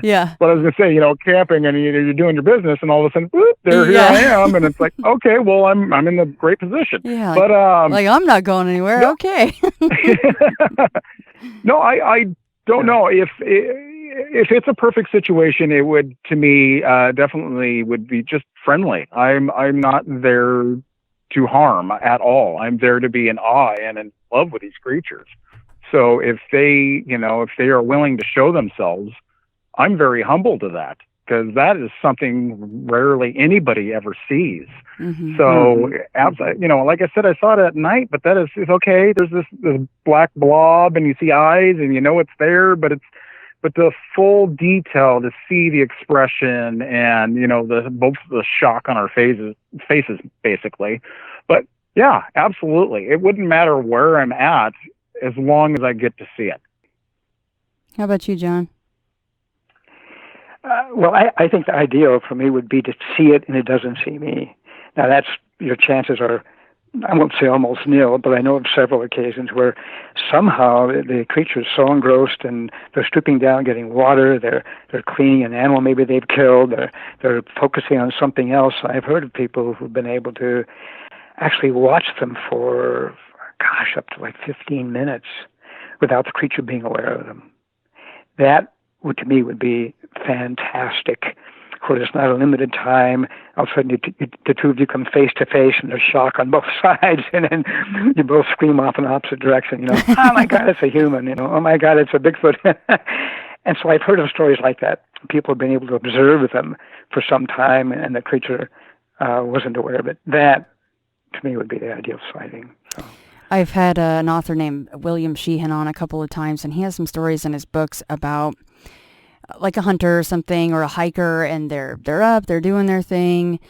yeah. But I was going to say, camping and you're doing your business and all of a sudden, whoop, here I am. And it's like, okay, well, I'm in a great position. Yeah. But, I'm not going anywhere. No. Okay. No, I don't know if it's a perfect situation, it would, to me, definitely would be just friendly. I'm not there to harm at all. I'm there to be in awe and in love with these creatures. So if they are willing to show themselves, I'm very humble to that because that is something rarely anybody ever sees. Mm-hmm. So, like I said, I saw it at night, but that is okay. There's this black blob and you see eyes and it's there, but the full detail to see the expression and, both the shock on our faces basically. But yeah, absolutely. It wouldn't matter where I'm at as long as I get to see it. How about you, John? Well, I think the ideal for me would be to see it and it doesn't see me. Now your chances are, I won't say almost nil, but I know of several occasions where somehow the creature is so engrossed and they're stooping down, getting water, they're cleaning an animal maybe they've killed, they're focusing on something else. I've heard of people who've been able to actually watch them for, up to like 15 minutes without the creature being aware of them. That to me would be fantastic. Where there's not a limited time, all of a sudden the two of you come face to face and there's shock on both sides, and then you both scream off in opposite direction, oh my God, it's a human, oh my God, it's a Bigfoot. And so I've heard of stories like that. People have been able to observe them for some time and the creature wasn't aware of it. That, to me, would be the ideal sighting. So. I've had an author named William Sheahan on a couple of times, and he has some stories in his books about like a hunter or something or a hiker, and they're up, they're doing their thing,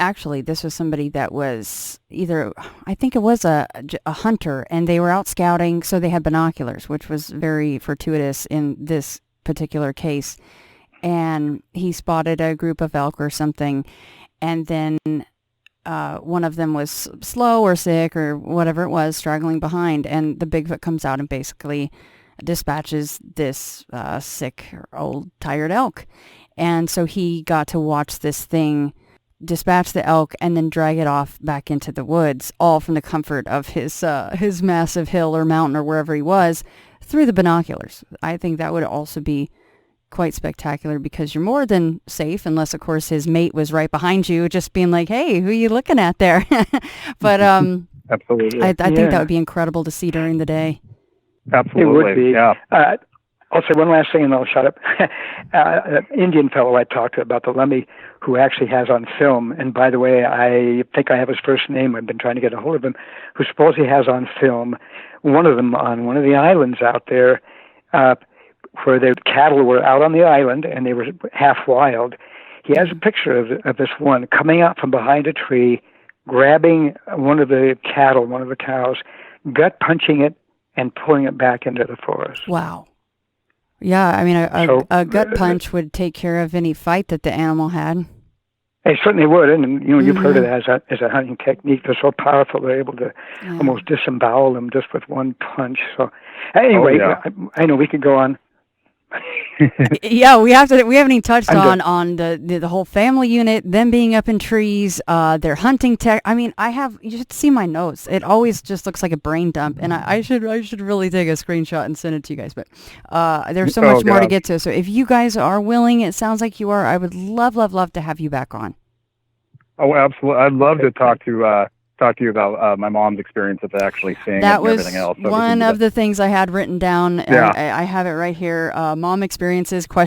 actually, this was somebody that was I think it was a hunter, and they were out scouting, so they had binoculars, which was very fortuitous in this particular case. And he spotted a group of elk or something, and then one of them was slow or sick or whatever it was, straggling behind, and the Bigfoot comes out and basically dispatches this sick, old, tired elk. And so he got to watch this thing dispatch the elk and then drag it off back into the woods, all from the comfort of his massive hill or mountain or wherever he was, through the binoculars. I think that would also be quite spectacular, because you're more than safe, unless of course his mate was right behind you, just being like, "Hey, who are you looking at there?" But absolutely, I think that would be incredible to see during the day. Absolutely, it would be. Yeah. I'll say one last thing and I'll shut up. An Indian fellow I talked to about the Lemmy, who actually has on film, and by the way, I think I have his first name, I've been trying to get a hold of him, who supposedly has on film one of them on one of the islands out there, where the cattle were out on the island and they were half wild. He has a picture of this one coming out from behind a tree, grabbing one of the cattle, one of the cows, gut punching it, and pulling it back into the forest. Wow. Yeah, I mean, a gut punch would take care of any fight that the animal had. They certainly would, and you've heard of it as a hunting technique. They're so powerful; they're able to almost disembowel them just with one punch. So, anyway, I know we could go on. Yeah, we haven't even touched on the whole family unit, them being up in trees, their hunting tech. I mean, you should see my notes. It always just looks like a brain dump, and I should really take a screenshot and send it to you guys. But there's so much more to get to. So if you guys are willing, it sounds like you are, I would love to have you back on. Oh, absolutely! I'd love to talk to you about my mom's experience of actually seeing it and everything else. That was one of the things I had written down. Yeah. I have it right here. Mom experiences, ? I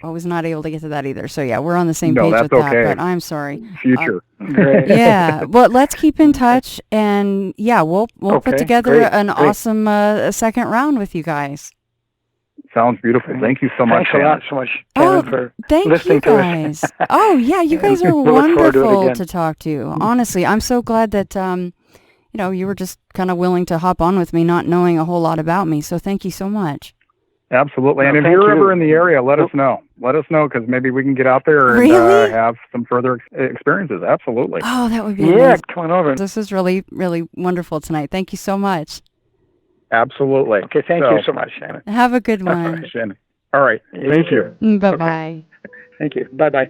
was not able to get to that either. So yeah, we're on the same page with that, but I'm sorry. Future. Yeah, well, let's keep in touch, and yeah, we'll put together an awesome second round with you guys. Sounds beautiful. Thank you so much. Thanks so much, Kevin, for listening to us. Thank you guys. Oh, yeah, you guys are wonderful to talk to. Honestly, I'm so glad that, you were just kind of willing to hop on with me, not knowing a whole lot about me. So thank you so much. Absolutely. And if you're ever in the area, let us know. Let us know, because maybe we can get out there and have some further experiences. Absolutely. Oh, that would be amazing. Come on over. This is really, really wonderful tonight. Thank you so much. Absolutely. Okay, thank you so much, Shannon. Have a good one. All right. Thank you. Bye-bye. Thank you. Bye-bye.